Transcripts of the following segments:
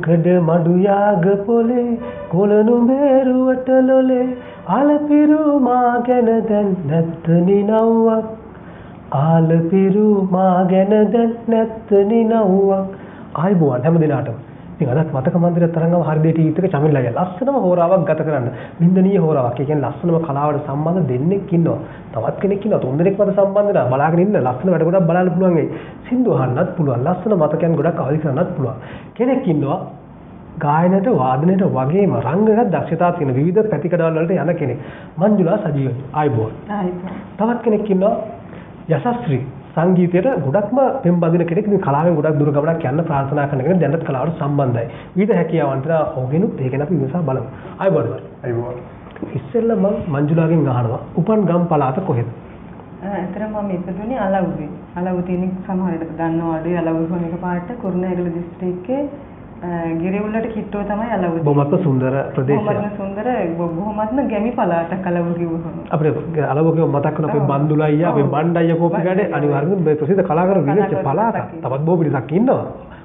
කඩ මඩු යාග පොලේ කොළනු බේරුවට ලොලේ ආලපිරු මා ගැන දැන් නැත්ත නිනව්වක් ආලපිරු මා ගැන දැන් නැත්ත නිනව්වක් ආයිබෝන් හැම දිනාටම ඉතින් අදත් මතක මන්දිර තරංගම හරියට ඊට එක චමිල්ලා අයියා ලස්සනම හෝරාවක් ගත කරන්න බින්දනීය හෝරාවක්. ඒ කියන්නේ ලස්සනම කලාවට සම්බන්ධ දෙන්නෙක් ඉන්නවා. තවත් කෙනෙක් ඉන්නවා. තුන් දෙනෙක් මත සම්බන්ධ නැහැ. බලාගෙන ඉන්න ලස්සන වැඩ ගොඩක් බලන්න පුළුවන් ඒ. සින්දු අහන්නත් පුළුවන්. ලස්සන මතකයන් ගොඩක් අවදි කරන්නත් පුළුවන්. කෙනෙක් ඉන්නවා ගායනයට වාදනයට වගේම රංගනයට දක්ෂතාව තියෙන විවිධ පැතිකඩවල වලට යන කෙනෙක්. මංජුලා සජීවන්. ආයිබෝන්. තවත් කෙනෙක් ඉන්නවා යසස්ත්‍රී සංගීතයට ගොඩක්ම පෙම්බදින කෙනෙක්. ඉතින් කලාවෙන් ගොඩක් දුර ගමනක් යන්න ප්‍රාර්ථනා කරන කෙනෙක් දැනට කලාවට සම්බන්ධයි. විවිධ හැකියාවන් තියෙන ඔහුගෙනුත් ඒක ගැන අපි විමසා බලමු. ආයිබෝන්. ආයිබෝන්. ඉස්සෙල්ලා මම මංජුලාගෙන් අහනවා උපන් ගම් පළාත කොහෙද? ඇත්තටම මම ඉපදුනේ අලව්වේ. අලව්ව තියෙන සමහරවිට දන්නවද අලව්ව කියන එක පාට කුරුණෑගල දිස්ත්‍රික්කයේ ගිරිඋල්ලට කිට්ටුව තමයි අලව්ව. බොහොමත්ම සුන්දර ප්‍රදේශයක්. බොහොමත්ම සුන්දර බොහොමත්ම ගැමි පළාතක් අලව්ව කිව්වහම. අපිට අලව්ව කියව මතක් කරන අපේ බන්දුලා අයියා අපේ බණ්ඩ අයියා කෝපි ගාඩේ අනිවාර්යෙන්ම මේ ප්‍රසිද්ධ කලාකරු විදිහට පළාතක්. තවත් බොහෝ පිරිසක් ඉන්නවා.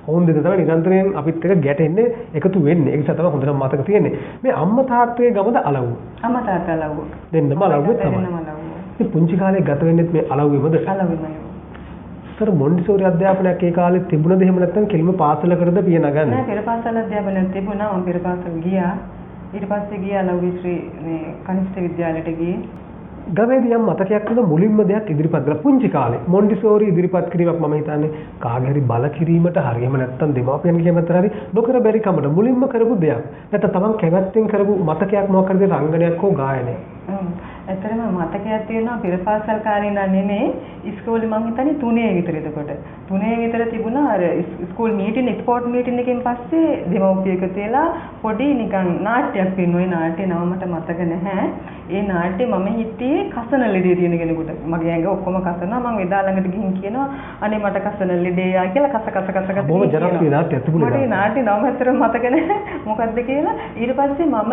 ඔවුන් දෙන්න තමයි නිරන්තරයෙන් අපිත් එක්ක ගැටෙන්නේ එකතු වෙන්නේ. ඒක නිසා තමයි හොඳටම මතක තියෙන්නේ. මේ අම්මා තාත්තගේ ගමද අලව්ව. අම්මා තාත්තා අලව්ව. දෙන්නම අලව්වේ තමයි. ඉතින් පුංචි කාලේ ගත වෙන්නේත් මේ අලව්වෙමද? අලව්වෙමයි. සර් මොන්ටිසෝරි අධ්‍යාපනයක් ඒ කාලේ තිබුණද එහෙම නැත්නම් කෙලිම පාසලකටද පිය නගන්නේ? නෑ පෙර පාසල අධ්‍යාපනයක් තිබුණා. මම පෙර පාසල ගියා. ඊට පස්සේ ගියා අලව්වේ ශ්‍රී මේ කනිෂ්ඨ විද්‍යාලයට ගියේ. ගමේදී යම් මතකයක් තුන මුලින්ම දෙයක් ඉදිරිපත් කළා පුංචි කාලේ. මොන්ටිසෝරි ඉදිරිපත් කිරීමක් මම හිතන්නේ කාගේ හරි බල කිරීමට හරියම නැත්නම් දෙමාපියන්ගේ කැමැත්තට හරි නොකර බැරි කමට මුලින්ම කරපු දෙයක්. නැත්නම් තමන් කැමැත්තෙන් කරපු මතකයක් මොකක් හරි රංගනයක් හෝ ගායනයක්. ඇත්තටම මතකයක් තියෙනවා පෙර පාසල් කාලේ ඉඳන් නෙමෙයි ඉස්කෝලේ මං හිතන්නේ 3 විතර එතකොට 3 විතර තිබුණා අර ස්කූල් මීටින් ස්පෝර්ට් මීටින් එකෙන් පස්සේ දෙමව්පිය එකතු වෙලා පොඩි නිකන් නාට්‍යයක් වෙනවා. ඒ නාට්‍ය නම මට මතක නැහැ. ඒ නාට්‍යේ මම හිටියේ කසන ලෙඩේ තියෙන කෙනෙකුට. මගේ ඇඟ ඔක්කොම කසනවා. මං එදා ළඟට ගිහින් කියනවා අනේ මට කසන ලෙඩේ ආ කියලා කස බොහොම ජනප්‍රිය නාට්‍යයක් තිබුණේ. මට ඒ නාට්‍ය නම හතර මතක නැහැ. මොකද්ද කියලා ඊට පස්සේ මම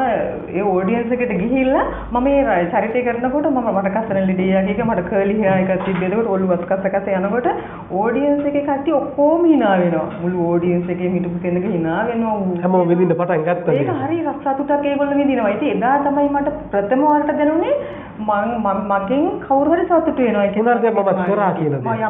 ඒ ඔඩියන්ස් එකට ගිහිල්ලා මම ඒ චරිතය කරනකොට මට කසන ලෙඩේ ආ කිය මට කර්ලි හෙයා එකක් තිබ්බේකට ඔළුවත් කස යනකොට ඔඩියන්ස් එකේ කට්ටිය ඔක්කොම hina වෙනවා. මුළු ඔඩියන්ස් එකේම හිටපු කෙනෙක් hina වෙනවා. හැමෝම විඳින්න පටන් ගත්තා. ඒක හරි සතුටක් ඒගොල්ලෝ විඳිනවා. ඉතින් එදා තමයි මට ප්‍රථම වරට දැනුනේ මගෙන් කවුරු හරි සතුටු වෙනවා කියලා. මම කරා කියන දේ.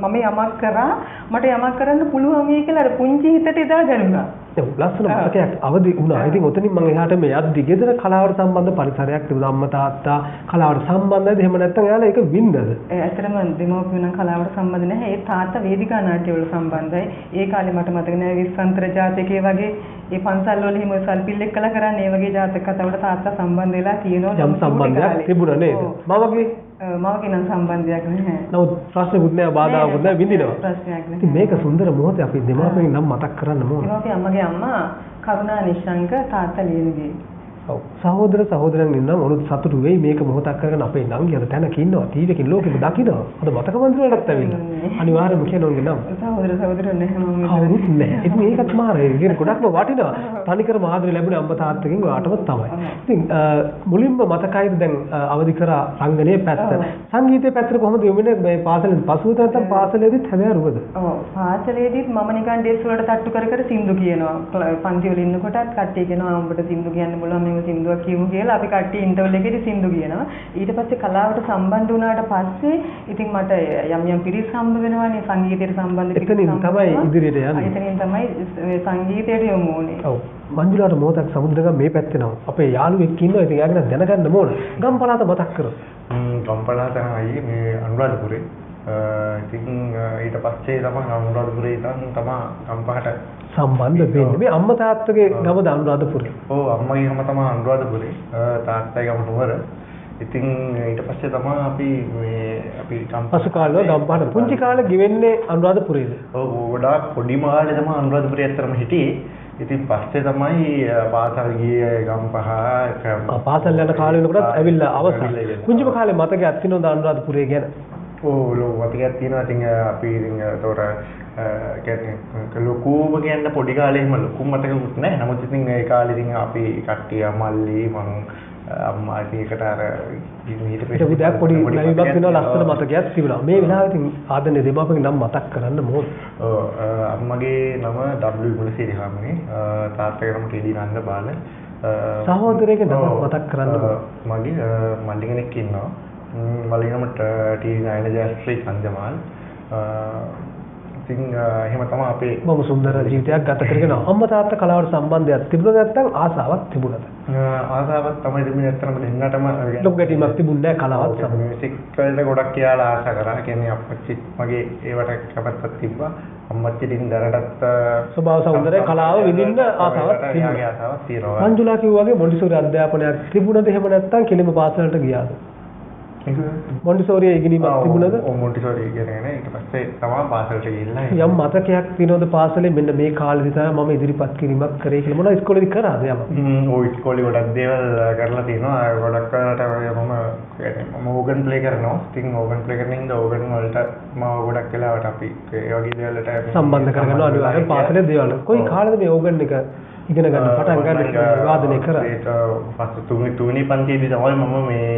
මම යමක් කරා මට යමක් කරන්න පුළුවන් වෙයි කියලා අර පුංචි හිතට එදා දැනුණා. ඒක ලස්සන මතකයක් අවදි වුණා. ඉතින් ඔතනින් මම එහාට මේ යද්දි ගෙදර කලාවට සම්බන්ධ පරිසරයක් තිබුණා. අම්මා තාත්තා කලාවට සම්බන්ධද එහෙම නැත්නම් එයාලා ඒක වින්දද? ඇත්තටම දෙමව්පියෝ නම් කලාවට සම්බන්ධ නැහැ. ඒ තාත්තා වේදිකා නාට්‍ය වල සම්බන්ධයි. ඒ කාලේ මට මතක නෑ විශ්වන්තර ජාතකයේ වගේ ඒ පන්සල් වල හිම සල්පිල්ලෙක් කළා කරන්නේ ඒ වගේ ජාතක කතාවලට තාත්තා සම්බන්ධ වෙලා තියෙනවා. යම් සම්බන්ධයක් තිබුණා නේද? මවගේ නම් සම්බන්ධයක් නැහැ. නමුත් ප්‍රශ්නකුත් නෑ බාධාකුත් නෑ විඳිනවා. ප්‍රශ්නයක් නෑ. ඉතින් මේක සුන්දර මොහොතේ අපි දෙමාපියන් නම් මතක් කරන්න ඕනේ. දෙමාපිය අම්මගේ අම්මා කරුණා නිශ්ශංක තාත්තා ලියනගේ. ඔව් සහෝදර සහෝදරයන් ඉන්නම් ඔලුත් සතුටු වෙයි මේක මොහොතක් කරගෙන අපේ නංගි අර තැනක ඉන්නවා ටීවී එකකින් ලෝකෙක දකිනවා. අද මතක මන්දිර වලටත් ඇවිල්ලා. අනිවාර්යයෙන්ම කියනෝන්ගේ නම්. සහෝදර සහෝදරයන් නැහැ මම කවුරුත් නැහැ. ඉතින් ඒකත් මාරේ. ඒක ගොඩක්ම වටිනවා. තනිකර මාදර ලැබුණේ අම්මා තාත්තගෙන් ඔයාටම තමයි. ඉතින් මුලින්ම මතකයිද දැන් අවදි කරා රංගනයේ පැත්ත. සංගීතයේ පැත්තට කොහොමද යොමුනේ මේ පාසලෙන් පසුව නැත්නම් පාසලේදීත් හැබෑරුවද? ඔව් පාසලේදීත් මම නිකන් ඩෙස් වලට තට්ටු කර සින්දු කියනවා. පන්ති වල ඉන්නකොටත් කට්ටිය කියනවා උඹට සින්දු කියන්න බලන්න සින්දුවක් කියමු කියලා අපි කට්ටිය ඉන්ටර්වල් එකේදී සින්දු කියනවා. ඊට පස්සේ කලාවට සම්බන්ධ වුණාට පස්සේ ඉතින් මට යම් පිරිස් හම්බ වෙනවානේ සංගීතයට සම්බන්ධ පිරිස්. එතනින් තමයි ඉදිරියට යන්නේ. එතනින් තමයි මේ සංගීතයට යොමු වුනේ. ඔව්. මංජුලාට මොහොතක් සමුද්‍රගම මේ පැත්තේ නම. අපේ යාළුවෙක් ඉන්නවා. ඉතින් එයාගෙන දැනගන්න ඕන. ගම්පලාත මතක් කරමු. ගම්පලාත තමයි මේ අනුරාධපුරේ. ඉතින් ඊට පස්සේ තමයි අනුරාධපුරේ ඉඳන් තමයි ගම්පහට සම්බන්ධ වෙන්නේ. මේ අම්මා තාත්තගේ ගමද අනුරාධපුරේ. ඔව් අම්මගේ ගම තමයි අනුරාධපුරේ. තාත්තගේ ගම නුවර. ඉතින් ඊට පස්සේ තමයි අපි පසු කාලේ ගම්පහට පුංචි කාලේ ගෙවෙන්නේ අනුරාධපුරේද? ඔව් ගොඩාක් පොඩි කාලේ තමයි අනුරාධපුරේ ඇත්තටම හිටියේ. ඉතින් පස්සේ තමයි පාසල් ගියේ ගම්පහ. පාසල් යන කාලේ වෙනකොටත් ඇවිල්ලා අවසන්. පුංචිම කාලේ මතකයක් තියෙනවද අනුරාධපුරේ ගැන? ඔව් මතකයක් තියෙනවා. ඉතින් අපි ඉතින් ඒතොර කියන්නේ ලොකුම කියන්න පොඩි කාලේ එහෙම ලොකු මතකකුත් නැහැ. නමුත් ඉතින් ඒ කාලේ ඉතින් අපි කට්ටිය මල්ලි මං අම්මා ඒකට අර ඊට ඒක විදිහක් පොඩි ලයිව්වක් වෙනවා ලස්සන මතකයක් තිබුණා. මේ වෙලාවේ ඉතින් ආදරණීය දෙමාපියන්ගේ නම මතක් කරන්න ඕන. ඔව් අම්මගේ නම W මුලසිරි හාමුදුරනේ. තාත්තගේ නම ටීඩී නන්ද බාල. සහෝදරයෙක්ගේ නම මතක් කරන්න ඕන. මගේ මල්ලි කෙනෙක් ඉන්නවා. මල්ලි නම ටීඩී නයන ජයශ්‍රී සංජමාල්. ඉතින් එහෙම තමයි අපේ බොහොම සුන්දර ජීවිතයක් ගත කරගෙන අම්මා තාත්තා කලාවට සම්බන්ධයක් තිබුණද නැත්නම් ආසාවක් තිබුණද? ආසාවක් තමයි තිබුණේ ඇත්තටම දෙන්නටම ලොකු ගැටීමක් තිබුණේ නැහැ කලාවත් සමග. මියුසික් වලට ගොඩක් කියලා ආසා කරා. කියන්නේ අපච්චි මගේ ඒවට කැමැත්තක් තිබ්බා. අම්මච්චිට ඉතින් දැනටත් ස්වභාව සෞන්දර්ය කලාව විඳින්න ආසාවක් තිබුණා. ආසාවක් තියෙනවා. මංජුලා කිව්වා වගේ මොන්ටිසෝරි අධ්‍යාපනයක් තිබුණද එහෙම නැත්නම් කෙලිම පාසලට ගියාද? මොන්ටිසෝරි ඉගෙනීමක් තිබුණද? ඔව් මොන්ටිසෝරි ඉගෙනගෙන ඊට පස්සේ තමයි පාසලට ගිහිල්ලා යම් මතකයක් තියෙනවද පාසලේ මෙන්න මේ කාලෙදි තමයි මම ඉදිරිපත් කිරීමක් කරේ කියලා මොනවා ඉස්කෝලේදී කරාද යම? ඔව් ඉස්කෝලේ ගොඩක් දේවල් කරලා තියෙනවා. ගොඩක් කරලාට මම ඕගන් ප්ලේ කරනවා. ඉතින් ඕගන් ප්ලේ කරන හින්දා ඕගන් වලට මම ගොඩක් වෙලාවට අපි ඒ වගේ දේවල්ට සම්බන්ධ කරගන්නවා අනිවාර්යෙන් පාසලේ දේවල්. කොයි කාලෙද මේ ඕගන් එක ඉගෙන ගන්න පටන් ගන්න වාදනය කරා? ඒක පස්සේ තුන්වෙනි පන්තියේදී තමයි මම මේ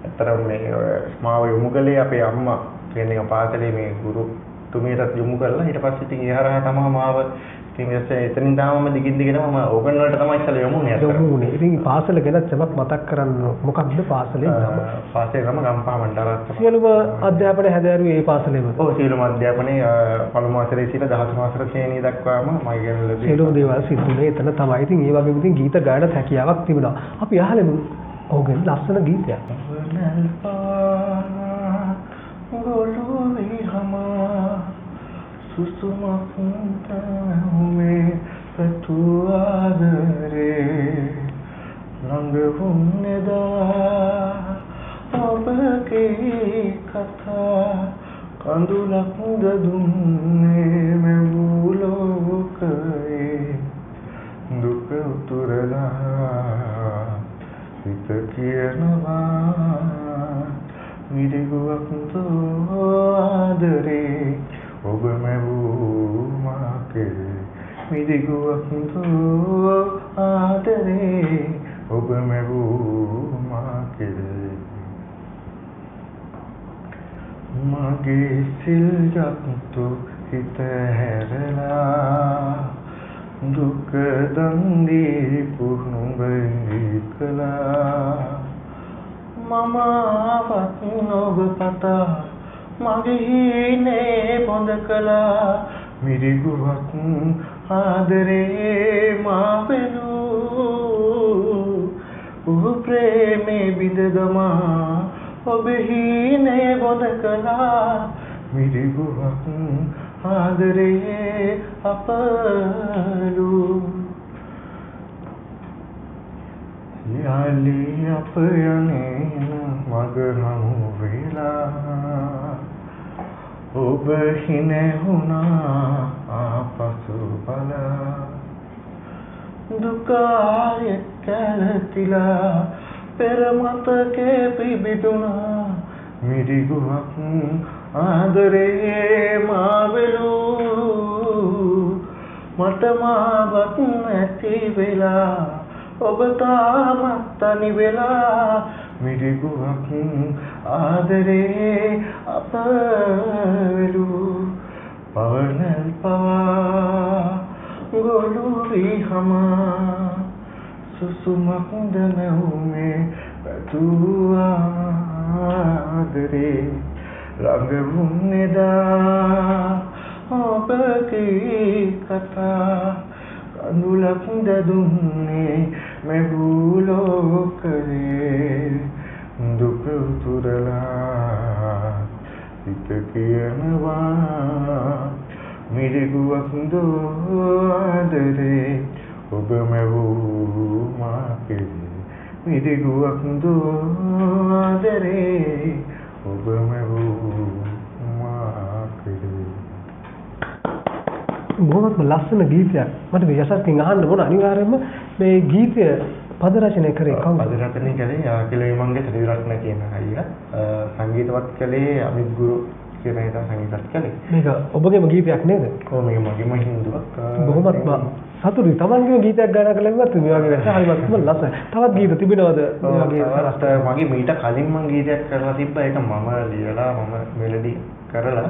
අතරම මේ මාව යොමු කළේ අපේ අම්මා කියන්නේ පාසලේ මේ ගුරුතුමියටත් යොමු කරලා ඊට පස්සේ ඉතින් ඉහරහා තමයි මාව ඉතින් එතනින් තමයි මම දිගින් දිගටම මම ඕගන් වලට තමයි ඉස්සෙල්ලා යොමු වුනේ අතට. යොමු වුනේ. ඉතින් පාසල ගැන චමක් මතක් කරන්න මොකක්ද පාසලේ නම? පාසලේ නම ගම්පහ මණ්ඩලාරාත්මක. සියලුම අධ්‍යාපනය හැදෑරුවේ ඒ පාසලේම. ඔව් සියලුම අධ්‍යාපනයේ පළමු වසරේ සිට 14 වසර ශ්‍රේණිය දක්වාම මම ඉගෙන ලැබුවා. සියලුම දේවල් සිද්ධුනේ එතන තමයි. ඉතින් ඒ වගේම ඉතින් ගීත ගායන හැකියාවක් තිබුණා. අපි අහලෙමු ඕගන් ලස්සන ගීතයක්. ගොළුවේ හම සුසුමක් තැවුමේ පැතු ආදරේ ළඟ වුන්නේදා ඔබගේ කතා කඳුලක් දුන්නේ මෙවූ ලෝකයේ දුක උතුරලා හිත කියනවා මිරිගුවක් තෝ ආදරේ ඔබ මැවූ මාකේ මිරිගුවක් තෝ ආදරේ ඔබ මැවූ මාකේ මගේ සිල්ජත් හිත හැරලා දුක දන්දී පුහුණුඹයි කළා මම ආවත් නොබ පතා මගේ හීනේ පොඳ කළා මිරිගුවක් ආදරේ මා බැලූ ප්‍රේමේ බිඳදමා ඔබ හීනේ පොඳ කළා මිරිගුවක් ආදරේ අපලු යාලි අප යන්නේ මග හමු වෙලා ඔබ හිනේ වුණා ආපසු බලා දුකාය කැරතිලා පෙර මතකේ පිබිදුණා මිරිගුවක් ආදරේ මා වෙලූ මට මාවත් නැති වෙලා ඔබ තාමත් තනි වෙලා මිරිගුවක් ආදරේ අප වෙලූ පවනල් පවා ගොළුවී හම සුසුමක් දනවුමේ පැතුූ ආදරේ ළඟ වුන්නේදා ඔබගේ කතා කඳුලක් දුන්නේ මෙවූ ලෝකයේ දුක උතුරලා හිත කියනවා මිරිගුවක් දෝ ආදරේ ඔබ මෙවූ මාකේ මිරිගුවක් දෝ ආදරේ ඔබ මෙවූ මාකේ. බොහොමත්ම ලස්සන ගීතයක්. මට මේ යසස්කින් අහන්න ඕන අනිවාර්යයෙන්ම මේ ගීතය පද රචනය කරේ කවුද? පද රචනය කළේ කිලේ මංගේ ත්‍රිරත්න කියන අයියා. සංගීතවත් කළේ අමිත් ගුරු කියන අය තමයි සංගීතවත් කළේ. මේක ඔබගේම ගීතයක් නේද? ඔව් මේක මගේම හින්දුවක්. බොහොමත්ම සතුටුයි. තමන්ගේ ගීතයක් ගායනා කළාම මේ වගේ වෙනස හරියටම ලස්සනයි. තවත් ගීත තිබෙනවද මේ වගේ තවත් මගේ මීට කලින් මම ගීතයක් කරලා තිබ්බා. ඒක මම ලියලා මම මෙලඩි කරලා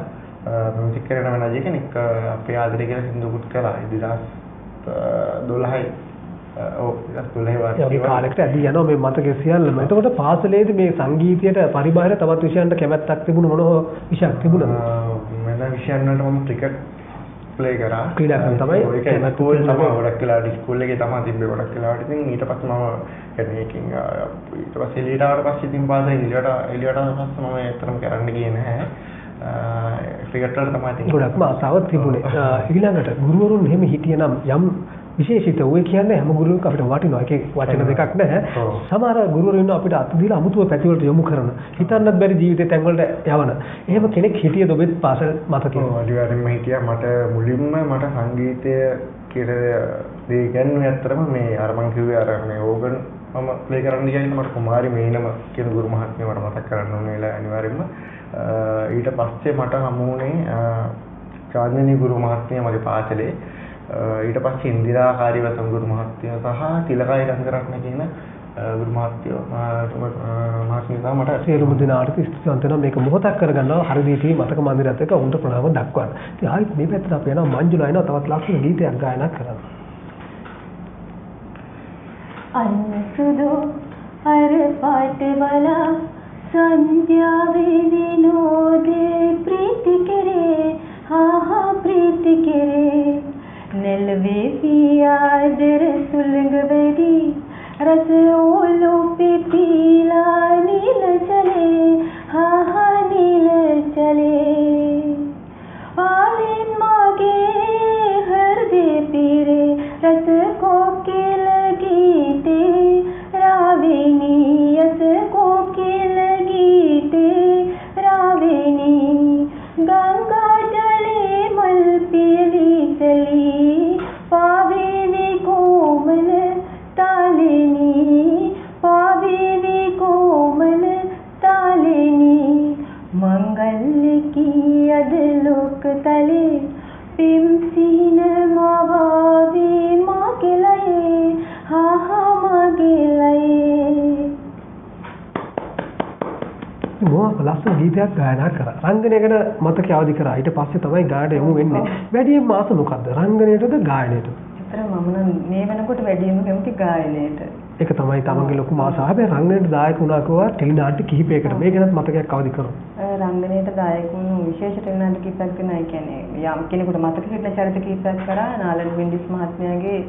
මියුසික් කරන මැනේජර් කෙනෙක් අපේ ආදරේ කියලා සින්දුකුත් කළා 2012යි. ඔව් 2012 ඒ කාලෙකට ඇදී යනවා මේ මතකයේ සියල්ලම. එතකොට පාසලේදී මේ සංගීතයට පරිබාහිර තවත් විෂයන්ට කැමැත්තක් තිබුණ මොන විෂයක් තිබුණද? වෙන විෂයන් වලට මම ක්‍රිකට් ප්ලේ කරා. ක්‍රීඩාකම් තමයි ඒක ස්කූල් තමයි ගොඩක් වෙලාවට ස්කූල් එකේ තමයි තිබ්බේ ගොඩක් වෙලාවට. ඉතින් ඊට පස්සේ මම කියන්නේ ඒකින් ඊට පස්සේ එළියට ආවට පස්සේ ඉතින් පාසල එළියට ආවට පස්සේ මම ඒතරම් කරන්න ගියේ නැහැ. ක්‍රිකට් වලට තමයි ඉතින් ගොඩක්ම ආසාවක් තිබුණේ. ඊළඟට ගුරුවරුන් එහෙම හිටියනම් යම් විශේෂිත ඔය කියන්නේ හැම ගුරුවරයෙක් අපිට වටිනවා. ඒකේ වචන දෙකක් නැහැ. සමහර ගුරුවරු ඉන්නවා අපිට අත දීලා අමුතුව පැතිවලට යොමු කරන. හිතන්නත් බැරි ජීවිතේ තැන් වලට යවන. එහෙම කෙනෙක් හිටියද ඔබෙත් පාසල් මතකේ? ඔව් අනිවාර්යෙන්ම හිටියා. මට මුලින්ම මට සංගීතය කියලා දේ ගැන්නේ ඇත්තටම මේ අර මං කිව්වේ අර මේ ඕගන් මම ප්ලේ කරන්න ගියාම මට කුමාරි මේනම කියන ගුරු මහත්මිය මට මතක් කරන්න ඕනේ වෙලා අනිවාර්යෙන්ම ඊට පස්සේ මට හමු වුණේ චාන්දිනී ගුරු මහත්මිය මගේ පාසලේ ඊට පස්සේ ඉන්දිරා කාර්යවසම් ගුරු මහත්මිය සහ තිලකයි රංගරත්න කියන ගුරු මහත්මිය මහත්මිය මට සියලුම දිනාට ස්තුතිවන්ත වෙනවා. මේක මොහොතක් කරගන්නවා හරිදීටි මතක මන්දිරයත් එක්ක උන්ට ප්‍රණාම දක්වන්න. ඉතින් ආයිත් මේ පැත්තට අපි යනවා මංජුලා එනවා තවත් ලස්සන ගීතයක් ගායනා කරන්න. අන්සුදු අර පාටවලා සංධ්‍යාවේ විනෝදේ ප්‍රීති කෙරේ හා ප්‍රීති කෙරේ නෙල්වේ පියාදර සුළඟ වෙඩි රස ඕලු පිපිලා නිල චලේ හා නිල චලේ ආලින් මගේ හෘදේ පීරේ රස කොකිල ගීතේ රාවිනී යස කොකිල ගීතේ රාවිනී ගංගා ජලේ මල් පියලි චලී පාවේවි කොමල तालिनी पावेवी कोमल तालिनी मंगल की अदलोक तले पिमसीन मावावे मागेलाये हा हा मागेलाये මොහොත ලස්සන ගීතයක් ගායනා කරා. රංගනයකට මතක අවදි කරා. ඊට පස්සේ තමයි ගායනයට යමු වෙන්නේ. වැඩියෙන්ම ආස මොකද්ද? රංගනයටද ගායනයටද? මම නම් මේ වෙනකොට වැඩියෙන්ම කැමති ගායනයට. ඒක තමයි තමන්ගේ ලොකුම ආසාව. හැබැයි රංගනයට දායක වුණා කෝවා ටෙලි නාට්‍ය කිහිපයකට. මේ ගැනත් මතකයක් අවදි කරමු. රංගනයට දායක වුණු විශේෂ ටෙලි නාට්‍ය කිහිපයක් වෙනවා. ඒ කියන්නේ යම් කෙනෙකුට මතක හිටින චරිත කිහිපයක් කරා නාලන් වින්ඩිස් මහත්මයාගේ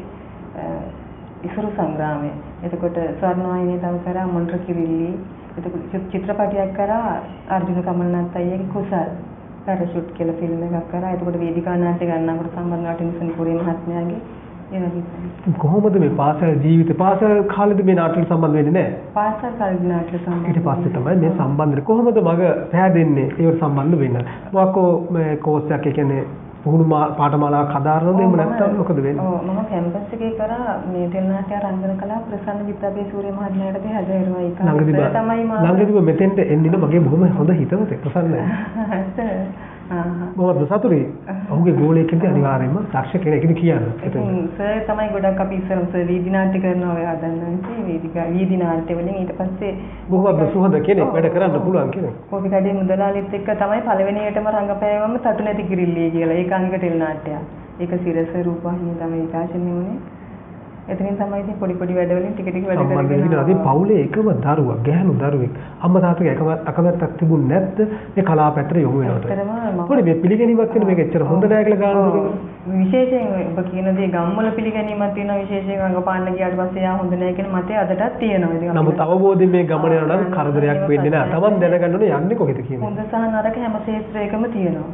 ඉසුරු සංග්‍රාමය. එතකොට ස්වර්ණවාහිනිය තව කරා මොන්ට්‍ර කිරිල්ලි. එතකොට චිත්‍රපටයක් කරා අර්ජුන කමල්නාත් අයියාගේ කුසල් පැරෂූට් කියලා ෆිල්ම් එකක් කරා. එතකොට වේදිකා නාට්‍ය ගන්නකොට සම්බන්ධ නටිනසනි පුරේ මහත්මයාගේ කොහොමද මේ පාසල් ජීවිතේ පාසල් කාලෙදි මේ නාට්‍යවල සම්බන්ධ වෙන්නේ නැහැ? පාසල් කාලේ නාට්‍ය සම්බන්ධ. ඊට පස්සේ තමයි මේ සම්බන්ධය කොහොමද මග පෑදෙන්නේ ඒවට සම්බන්ධ වෙන්න. මොකෝ මේ කෝස් එකක් කියන්නේ පුහුණු පාඨමාලාවක් හදාරනවද එහෙම නැත්නම් මොකද වෙන්නේ? ඔව් මම කැම්පස් එකේ කරා මේ ටෙලි නාට්‍ය රංගන කලාව ප්‍රසන්න විද්‍යාපීඨ සූර්ය මහත්මයාට හැදෑරුවා ඒක. ළඟදිම මෙතෙන්ට එන්නේ මගේ බොහොම හොඳ හිතවතෙක් ප්‍රසන්නයි. මොකද සතුටුයි. ඔහුගේ ගෝලයක් කියන්නේ අනිවාර්යයෙන්ම දක්ෂ කෙනෙක් කියන්නේ. ඉතින් සර් තමයි ගොඩක් අපි ඉස්සරම සර් වීදි නාට්‍ය කරනවා ඔය හදන්නා ඉතින් වීදි නාට්‍ය වලින් ඊට පස්සේ බොහොම සුහද කෙනෙක් වැඩ කරන්න පුළුවන් කෙනෙක්. කෝපි කඩේ මුදලාලිත් එක්ක තමයි පළවෙනියටම රංගපෑවම තටු නැති කිරිල්ලිය කියලා ඒකාංගික ටෙලි නාට්‍යයක්. ඒක සිරස රූපවාහිනිය තමයි විකාශනය වුණේ. එතනින් තමයි ඉතින් පොඩි පොඩි වැඩවලින් ටික ටික වැඩ කරගෙන ඉතින් පවුලේ එකම දරුවා ගැහණු දරුවෙක් අම්මා තාත්තගේ එකම අකමැත්තක් තිබුණ නැත්ද මේ කලාව පැත්තට යොමු වෙනවට පොඩි මේ පිළිගැනීමක් වෙන මේක එච්චර හොඳ නෑ කියලා ගන්නවා විශේෂයෙන් ඔබ කියන දේ ගම්වල පිළිගැනීමක් තියෙනවා විශේෂයෙන් අඟපාන්න ගියාට පස්සේ යා හොඳ නෑ කියන මතය අදටත් තියෙනවා ඉතින් නමුත් අවබෝධයෙන් මේ ගමන යනවා නම් කරදරයක් වෙන්නේ නෑ තමන් දැනගන්න ඕනේ යන්නේ කොහෙද කියන්නේ හොඳ සහ නරක හැම ක්ෂේත්‍රයකම තියෙනවා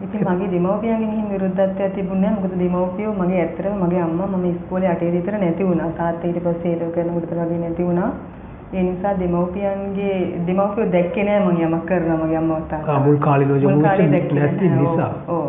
ඉතින් මගේ දෙමව්පියන්ගෙන් එහෙම විරුද්ධත්වයක් තිබුණේ නැහැ මොකද දෙමව්පියෝ මගේ ඇත්තටම මගේ අම්මා මම ඉස්කෝලේ 8 විතර නැති වුණා තාත්තා ඊට පස්සේ ඒක කරනකොට වගේ නැති වුණා ඒ නිසා දෙමව්පියෝ දැක්කේ නැහැ මම යමක් කරනවා මගේ අම්මා තාත්තා මුල් කාලේ යොමු නැති නිසා ඔව්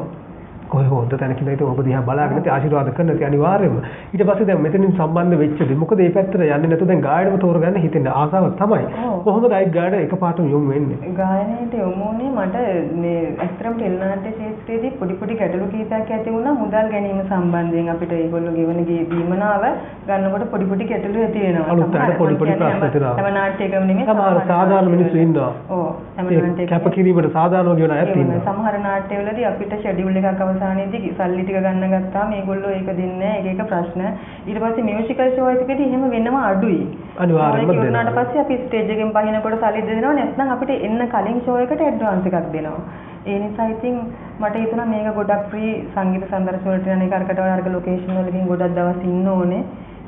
කොහේ හොඳ තැනකින් ඉතින් ඔබ දිහා බලාගෙන ඉතින් ආශිර්වාද කරන ඉතින් අනිවාර්යයෙන්ම ඊට පස්සේ දැන් මෙතනින් සම්බන්ධ වෙච්චදී මොකද මේ පැත්තට යන්නේ නැතුව දැන් ගායනම තෝරගන්න හිතෙන ආසාව තමයි කොහොමද අයිත් ගායන එකපාරටම යොමු වෙන්නේ ගායනයට යොමු වුණේ මට මේ ඇත්තටම ටෙලිනාට්‍ය ක්ෂේත්‍රයේදී පොඩි ගැටලු කීපයක් ඇති වුණා මුදල් ගැනීම සම්බන්ධයෙන් අපිට ඒගොල්ලෝ ගෙවන දීමනාව ගන්නකොට පොඩි ගැටලු ඇති වෙනවා අලුත් අයට පොඩි ප්‍රශ්න තියෙනවා හැම නාට්‍යයකම නෙමෙයි සමහර සාමාන්‍ය මිනිස්සු ඉන්නවා ඔව් හැම නාට්‍යයකම කැපකිරීමට සාධාරණව ගෙවන අයත් ඉන්නවා සමහර නාට්‍යවලදී අපිට ෂෙඩියුල් එකක් අවසානයේදී සල්ලි ටික ගන්න ගත්තාම මේගොල්ලෝ ඒක දෙන්නේ නැහැ එක ප්‍රශ්න ඊට පස්සේ මියුසිකල් ෂෝ එකකදී එහෙම වෙනම අඩුයි අනිවාර්යයෙන්ම දෙනවා ඊට පස්සේ අපි ස්ටේජ් එකෙන් පහිනකොට සල්ලි දෙනවා නැත්නම් අපිට එන්න කලින් ෂෝ එකට ඇඩ්වාන්ස් එකක් දෙනවා ඒ නිසා ඉතින් මට හිතුණා මේක ගොඩක් ෆ්‍රී සංගීත සංදර්ශන වලට යන එකකට වඩා අර ලොකේෂන් වලකින් ගොඩක් දවස් ඉන්න ඕනේ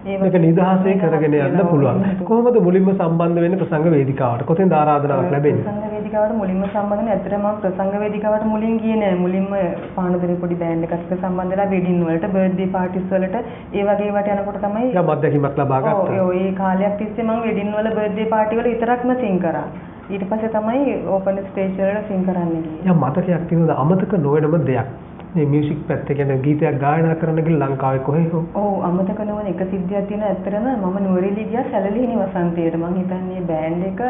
මේක නිදහසේ කරගෙන යන්න පුළුවන්. කොහොමද මුලින්ම සම්බන්ධ වෙන්නේ ප්‍රසංග වේදිකාවට? කොතෙන්ද ආරාධනාවක් ලැබෙන්නේ? ප්‍රසංග වේදිකාවට මුලින්ම සම්බන්ධ වෙන්නේ ඇත්තටම මම ප්‍රසංග වේදිකාවට මුලින් ගියේ නෑ. මුලින්ම පානදුරේ පොඩි බෑන්ඩ් එකකට සම්බන්ධ වෙලා වෙඩින් වලට, බර්ත්ඩේ පාටිස් වලට ඒ වගේ ඒවාට යනකොට තමයි යම් අත්දැකීමක් ලබා ගත්තා. ඔව් ඒ කාලයක් තිස්සේ මම වෙඩින් වල බර්ත්ඩේ පාටි වල විතරක්ම සිං කරා. ඊට පස්සේ තමයි ඕපන් ස්ටේජ් වල සිං කරන්න ගියේ. යම් මතකයක් තියෙනවද අමතක නොවෙනම දෙයක්? මේ මියුසික් පැත්ත කියන්නේ ගීතයක් ගායනා කරන්න ගිහලා ලංකාවේ කොහේ හෝ ඔව් අමතක නොවන එක සිද්ධියක් තියෙනවා ඇත්තටම මම නුවරඑළිය ගියා සැලලිහිණි වසන්තයට මම හිතන්නේ බෑන්ඩ් එක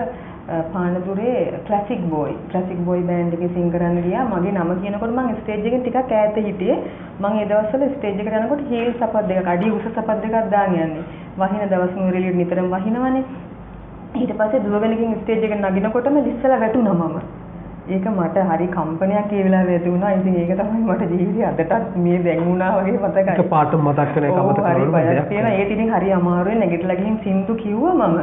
පානදුරේ ක්ලාසික් බෝයි බෑන්ඩ් එකේ සිං කරන්න ගියා මගේ නම කියනකොට මම ස්ටේජ් එකෙන් ටිකක් ඈත හිටියේ මම ඒ දවස්වල ස්ටේජ් එකට යනකොට හීල් සපත් දෙකක් අඩිය උස සපත් දෙකක් දාන් යන්නේ වහින දවස් නුවරඑළියට නිතරම වහිනවනේ ඊට පස්සේ දුවගෙනකින් ස්ටේජ් එකට නගිනකොටම ලිස්සලා වැටුණා මම ඒක මට හරි කම්පනයක් ඒ වෙලාවේ ඇති වුණා. ඉතින් ඒක තමයි මට ජීවිතේ අදටත් මේ දැන් වුණා වගේ මතකයි. ඒක පාටම මතක් වෙන එක අමතක කරනවා. ඒක ඉතින් හරි අමාරුවෙන් නැගිටලා ගිහින් සින්දු කිව්වා මම.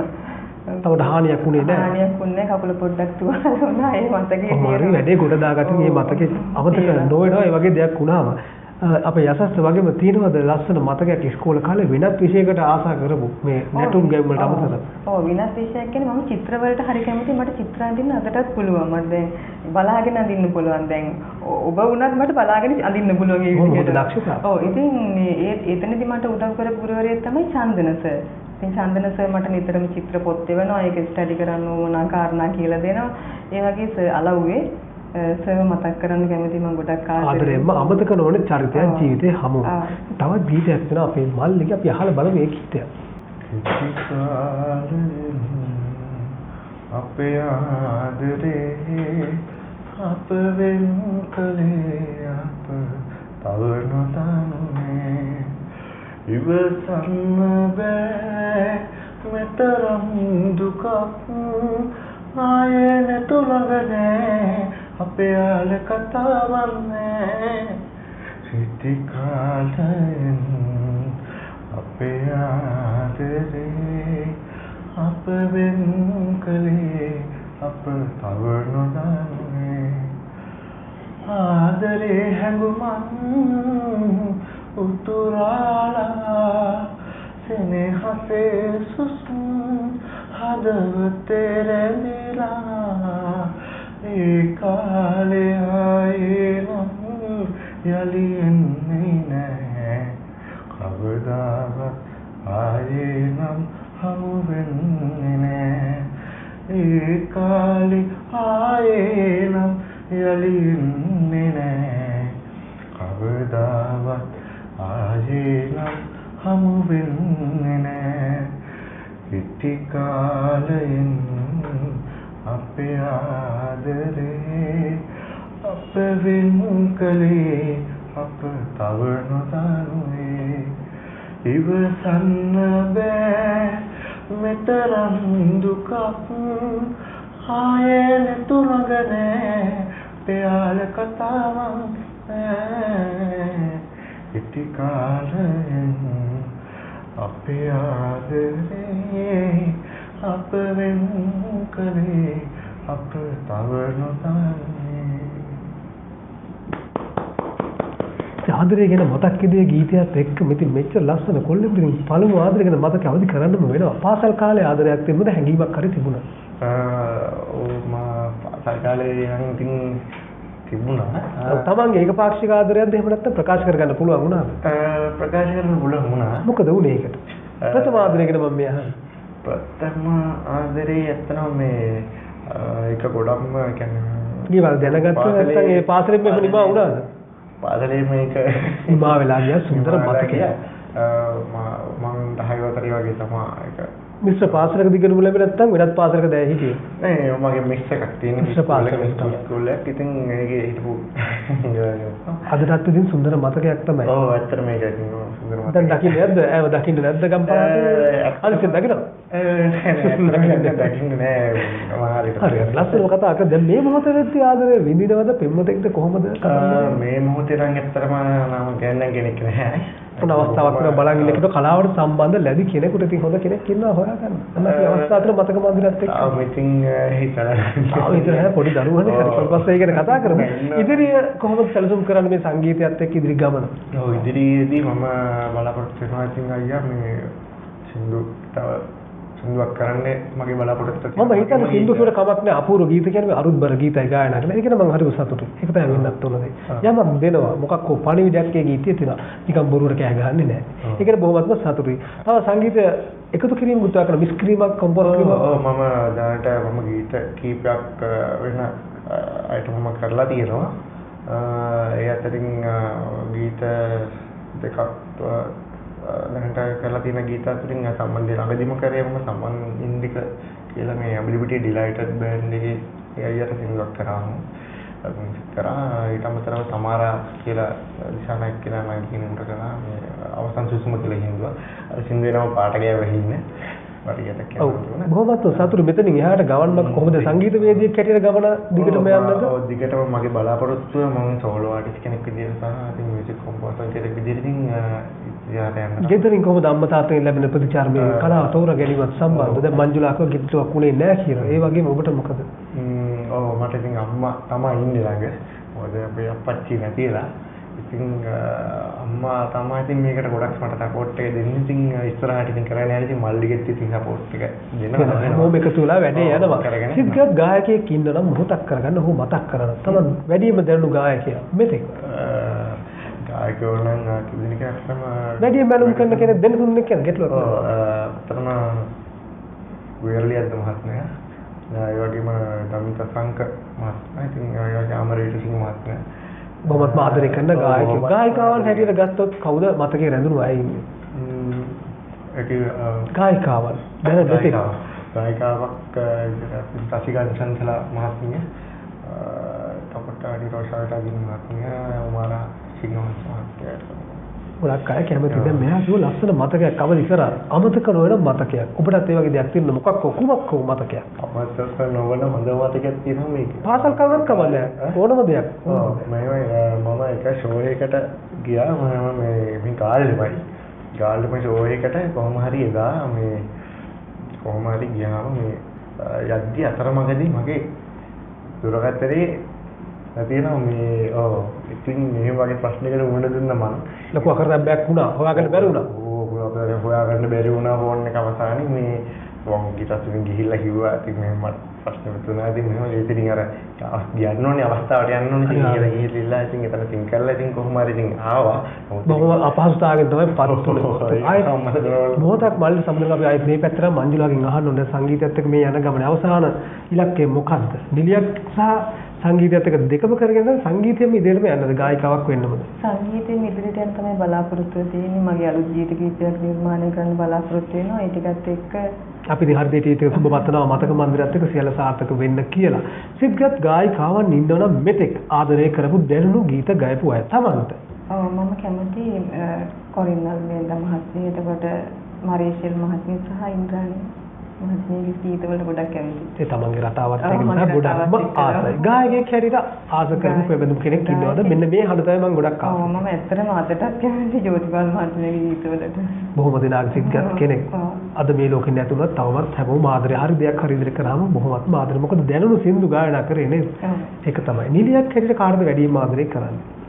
තවට හානියක් වුණේ නැහැ. හානියක් වුණේ නැහැ. කකුල පොඩ්ඩක් තුවාල වුණා. ඒ මතකේ තියෙනවා. වැඩේ ගොඩ දාගන්න මේ මතකේ අමතක නොවෙනවා. ඒ වගේ දෙයක් වුණාම අපේ යසස් වගේම තියෙනවද ලස්සන මතකයක් ඉස්කෝලේ කාලේ වෙනත් විෂයකට ආසා කරපු මේ නැටුම් ගේම් වලට අමතරව? ඔව් වෙනත් විෂයක් කියන්නේ මම චිත්‍ර වලට හරි කැමතියි. මට චිත්‍ර අඳින්න අදටත් පුළුවන්. මට දැන් බලාගෙන අඳින්න පුළුවන්. දැන් ඔබ වුණත් මට බලාගෙන අඳින්න පුළුවන් ඒ විදිහට. ඔව් ඉතින් මේ එතනදී මට උදව් කරපු ගුරුවරයෙක් තමයි චන්දන සර්. ඉතින් චන්දන සර් මට නිතරම චිත්‍ර පොත් එවනවා. ඒක ස්ටඩි කරන්න ඕන කාරණා කියලා දෙනවා. ඒ වගේ සර් අලව්වේ සර්ව මතක් කරන්න කැමති මම ගොඩක් ආදරෙන්ම අමතක නොවන චරිතයක් ජීවිතේ හමු. තවත් ගීතයක් වෙනවා අපේ මල්ලිගේ අපි අහලා බලමු මේ ගීතය. අපේ ආදරේ අප වෙන කලේ අප තව නොදන්නේ ඉවසන්න බෑ මෙතරම් දුකක් ආයේ නැතුලගනේ අපේ ආල කතාවන්නේ සිටි කාලෙන් අපේ ආදරේ අප වෙන කලේ අප තව නොදන්නේ ආදරේ හැඟුමන් උතුරාලා සෙනෙහසේ සුසුම් හදවතේ රැඳිලා ඒ කාලේ ආයේ නම් යලි එන්නේ නැහැ කවදාවත් ආයේ නම් හමු වෙන්නේ නැහැ ඒ කාලේ ආයේ නම් යලි එන්නේ නැහැ කවදාවත් ආයේ නම් හමු වෙන්නේ නැහැ ඉති කාලෙන් අපේ ආදරේ අප වෙන කලේ අප තව නොදන්නේ ඉවසන්න බෑ මෙතරම් දුකක් ආයේ නැතුණගනේ පෙයාල කතාවක් ඉති කාලෙන් අපේ ආදරේ අප වෙන කලේ අප තව නොදන්නේ ආදරය ගැන මතක් කිව්වේ ගීතයත් එක්ක මෙතන මෙච්චර ලස්සන කොල්ලෙකුට පළමු ආදරය ගැන මතක අවදි කරන්නම වෙනවා. පාසල් කාලේ ආදරයක් තිබුණද හැඟීමක් හරි තිබුණා? පාසල් කාලේ නම් ඉතින් තිබුණා. තමන්ගේ ඒකපාක්ෂික ආදරයක්ද එහෙම නැත්නම් ප්‍රකාශ කරගන්න පුළුවන් වුණාද? ප්‍රකාශ කරන්න පුළුවන් වුණා. මොකද වුනේ ඒකට? ප්‍රථම ආදරය ගැන මම මේ අහන්නේ. ප්‍රථම ආදරේ ඇත්තනම මේ ඒක ගොඩක්ම කියන්නේ ඊවල දැනගත්තා නැත්නම් ඒ පාසලෙන් මෙහෙම නිමා වුණාද? පාසලේ මේක හිමා වෙලා ගිය සුන්දර මතකයක්. මම 10 වසරේ වගේ තමයි ඒක. මිශ්‍ර පාසලක දිගටම ලැබෙන්නේ නැත්නම් වෙනත් පාසලක දැය හිටියේ. නෑ මගේ මික්ස් එකක් තියෙන මිශ්‍ර පාසලක ස්කූල් එකක්. ඉතින් ඒකේ හිටපු අදටත් ඉතින් සුන්දර මතකයක් තමයි. ඔව් ඇත්තට මේක ඉතින් සුන්දර මතකයක්. දැන් දකින්න නැද්ද? ඒව දකින්න නැද්ද ගම්පහේ? අනිත් දකින්න. දකින්න නෑ හරියට ලස්සනම කතා කරා. දැන් මේ මොහොතේ වෙද්දී ආදරේ විඳිනවද පෙම්වතෙක්ද කොහොමද? මේ මොහොතේ නම් ඇත්තටම නම් ගෑනන් කෙනෙක් නැහැ. මොන අවස්ථාවක් වුණා බලන් ඉන්න කෙනෙක් කලාවට සම්බන්ධ ලැබි කෙනෙකුට ඉතින් හොඳ කෙනෙක් ඉන්නවා හොයාගන්න. අන්නත් අවස්ථාව අතර මතක මන්දිරත් එක්ක. ආ ඉතින් හිතලා. හිතලා පොඩි දරුවනේ හරි පස්සේ ගැන කතා කරමු. ඉදිරිය කොහොමද සැලසුම් කරන්නේ මේ සංගීතයත් එක්ක ඉදිරි ගමන? ඔව් ඉදිරියේදී මම බලාපොරොත්තු වෙනවා ඉතින් අයියා මේ සින්දුවක් කරන්නේ මගේ බලාපොරොත්තු මම හිතන්නේ සින්දු කියලා කමක් නැහැ අපූර්ව ගීත කියන්නේ අරුත්බර ගීතයි ගායනා කරලා. ඒක නම් මම හරිම සතුටුයි. ඒක තමයි වෙන්නත් ඕන දේ. යමක් දෙනවා මොකක් හෝ පණිවිඩයක් ඒ ගීතයේ තියෙනවා. නිකන් බොරුවට කෑ ගහන්නේ නැහැ. ඒකට බොහොමත්ම සතුටුයි. තව සංගීතය එකතු කිරීම උත්සාහ කරන මිස් කිරීමක් කම්පෝස් කිරීමක්. ඔව් මම දැනට මම ගීත කීපයක් වෙන අයට මම කරලා තියෙනවා. ඒ අතරින් ගීත දෙකක් දැනට කරලා තියෙන ගීත අතරින් සම්බන්ධයෙන් ළඟදිම කරේ මම සම්මන් ඉන්දික කියලා මේ ඇබිලිබිටි ඩිලයිටඩ් බෑන්ඩ් එකේ ඒ අයියට සින්දුවක් කරා ඊට අමතරව තමාරා කියලා දිශානායක කියලා මම කියනකට කරා මේ අවසන් සුසුම කියලා හින්දුවා අර සින්දුවේ නම පාටකයා වෙහින්නේ වරියට කියනවා බොහොමත් සතුටු මෙතනින් එහාට ගවන්නක් කොහොමද සංගීත වේදිකයක් හැටියට ගමන දිගටම යන්නද ඔව් දිගටම මගේ බලාපොරොත්තුව මම සෝලෝ ආටිස්ට් කෙනෙක් විදිහට සහ ඉතින් මියුසික් කොම්පෝසර් කෙනෙක් විදිහට ඉතින් ඉතිහාට යන්න ගෙදරින් කොහොමද අම්මා තාත්තගෙන් ලැබෙන ප්‍රතිචාර මේ කලාව තෝරා ගැනීමත් සම්බන්ධ දැන් මංජුලාකව ගිෆ්ට්වක් උනේ නැහැ කියලා ඒ වගේම ඔබට මොකද ඔව් මට ඉතින් අම්මා තමයි ඉන්නේ ළඟ මොකද අපේ අප්පච්චි නැතිලා ඉතින් අම්මා තමයි ඉතින් මේකට ගොඩක් මට සපෝට් එක දෙන්නේ ඉතින් ඉස්සරහට ඉතින් කරගෙන යන ඉතින් මල්ලිගෙත් ඉතින් සපෝට් එක දෙනවා මොම එකතු වෙලා වැඩේ යනවා සිද්ගත් ගායකයෙක් ඉන්න නම් මොහොතක් කරගන්න ඔහු මතක් කරගන්න තමයි වැඩිම දැනුණු ගායකයා මෙතෙක් ගායකයෝ නම් කිසිම කෙනෙක්ම වැඩිම බැලුම් කරන කෙනෙක් දෙන්න තුන්නෙක් කියන ගැටලුවක් අතරම වේරලියද්ද මහත්මයා ඒ වගේම දමිත සංක මහත්මයා ඉතින් ඒ වගේ අමරේට සිංහ මහත්මයා බොහොමත්ම ආදරය කරන ගායකයෝ ගායිකාවන් හැටියට ගත්තොත් කවුද මතකේ රැඳුණු අය ඉන්නේ ගායිකාවන් දැන දෙතේ ගායිකාවක් සසිකා චන්සලා මහත්මිය තපට අනිරෝෂාට ගින්න මහත්මිය උමාලා සිංහ මහත්මිය ගොඩක් අය කැමති දැන් මෙයා කිව්ව ලස්සන මතකයක් අවදි කරා අමතක නොවන මතකයක් ඔබටත් ඒ වගේ දෙයක් තියෙනවා මොකක් කොකුමක් මතකයක් අමතක නොවන හොඳ මතකයක් තියෙනවා මේක පාසල් කාලෙත් කවන්නේ ඕනම දෙයක් මම එක ෂෝ එකකට ගියා මම මේ ගාල්ලෙමයි ෂෝ එකට කොහොම හරි එදා මේ කොහොම හරි ගියාම මේ යද්දි අතරමඟදී මගේ දුරකථනයේ තියෙනවා මේ ඉතින් මේ වගේ ප්‍රශ්නයකට මුහුණ දුන්නා මම ලොකු අකරදැබ්බයක් වුණා හොයාගන්න බැරි වුණා හොයාගන්න බැරි වුණා ෆෝන් එක අවසානයේ මේ වොන් ගිටස්ටින් ගිහිල්ලා කිව්වා ඉතින් මම ප්‍රශ්න තුනක් ඉතින් මෙහෙම ඉතින් අර යන්න ඕනේ අවස්ථාවට යන්න ඕනේ ඉතින් කියලා ගිහිල්ලා ඉතින් එතන තින් කරලා ඉතින් කොහොම හරි ඉතින් ආවා බොහොම අපහසුතාවයෙන් තමයි පත් වුනේ ආයෙත් මොහොතක් මල්ලි සම්බන්ධව අපි ආයෙත් මේ පැත්තට මංජුලාගෙන් අහන්න ඕනේ සංගීතයත් එක්ක මේ යන ගමනේ අවසාන ඉලක්කය මොකක්ද නිලියක් සහ සංගීතයත් එක්ක දෙකම කරගෙන සංගීතයෙන් ඉදිරියට යන්නද ගායිකාවක් වෙන්නමද සංගීතයෙන් ඉදිරියට යන්න තමයි බලාපොරොත්තු වෙන්නේ මගේ අලුත් ගීත කීපයක් නිර්මාණය කරන්න බලාපොරොත්තු වෙනවා ඒ ටිකත් එක්ක අපි ඉතින් හරි දෙයට ඒක සුබ පතනවා මතක මන්දිරයත් එක්ක සියල්ල සාර්ථක වෙන්න කියලා සිද්ගත් ගායිකාවන් ඉන්නවනම් මෙතෙක් ආදරය කරපු දැනුණු ගීත ගයපු අය තමන්ට ඔව් මම කැමති කොරින්නල් මේද මහත්මිය එතකොට මරීෂල් මහත්මිය සහ ඉන්ද්‍රාණී මහත්මියගේ ගීත වලට ගොඩක් කැමතියි. ඒ තමන්ගේ රටාවත් එක්ක නිසා ගොඩක්ම ආසයි. ගායකයෙක් හැටියට ආස කරපු පෙබඳුම් කෙනෙක් ඉන්නවද? මෙන්න මේ හඬ තමයි මම ගොඩක් ආසයි. ඔව් මම ඇත්තටම අදටත් කැමතියි ජෝතිපාල් මහත්මියගේ ගීත වලට. බොහොම දිනාක සිද්ගත් කෙනෙක්. අද මේ ලෝකෙ නැතුණත් තවමත් හැමෝම ආදරය හරි දෙයක් හරි ඉදිරි කරාම බොහොමත්ම ආදරය. මොකද දැනුණු සින්දු ගායනා කරේ නේද? ඒක තමයි. නිලියක් හැටියට කාටද වැඩිම ආදරය කරන්නේ?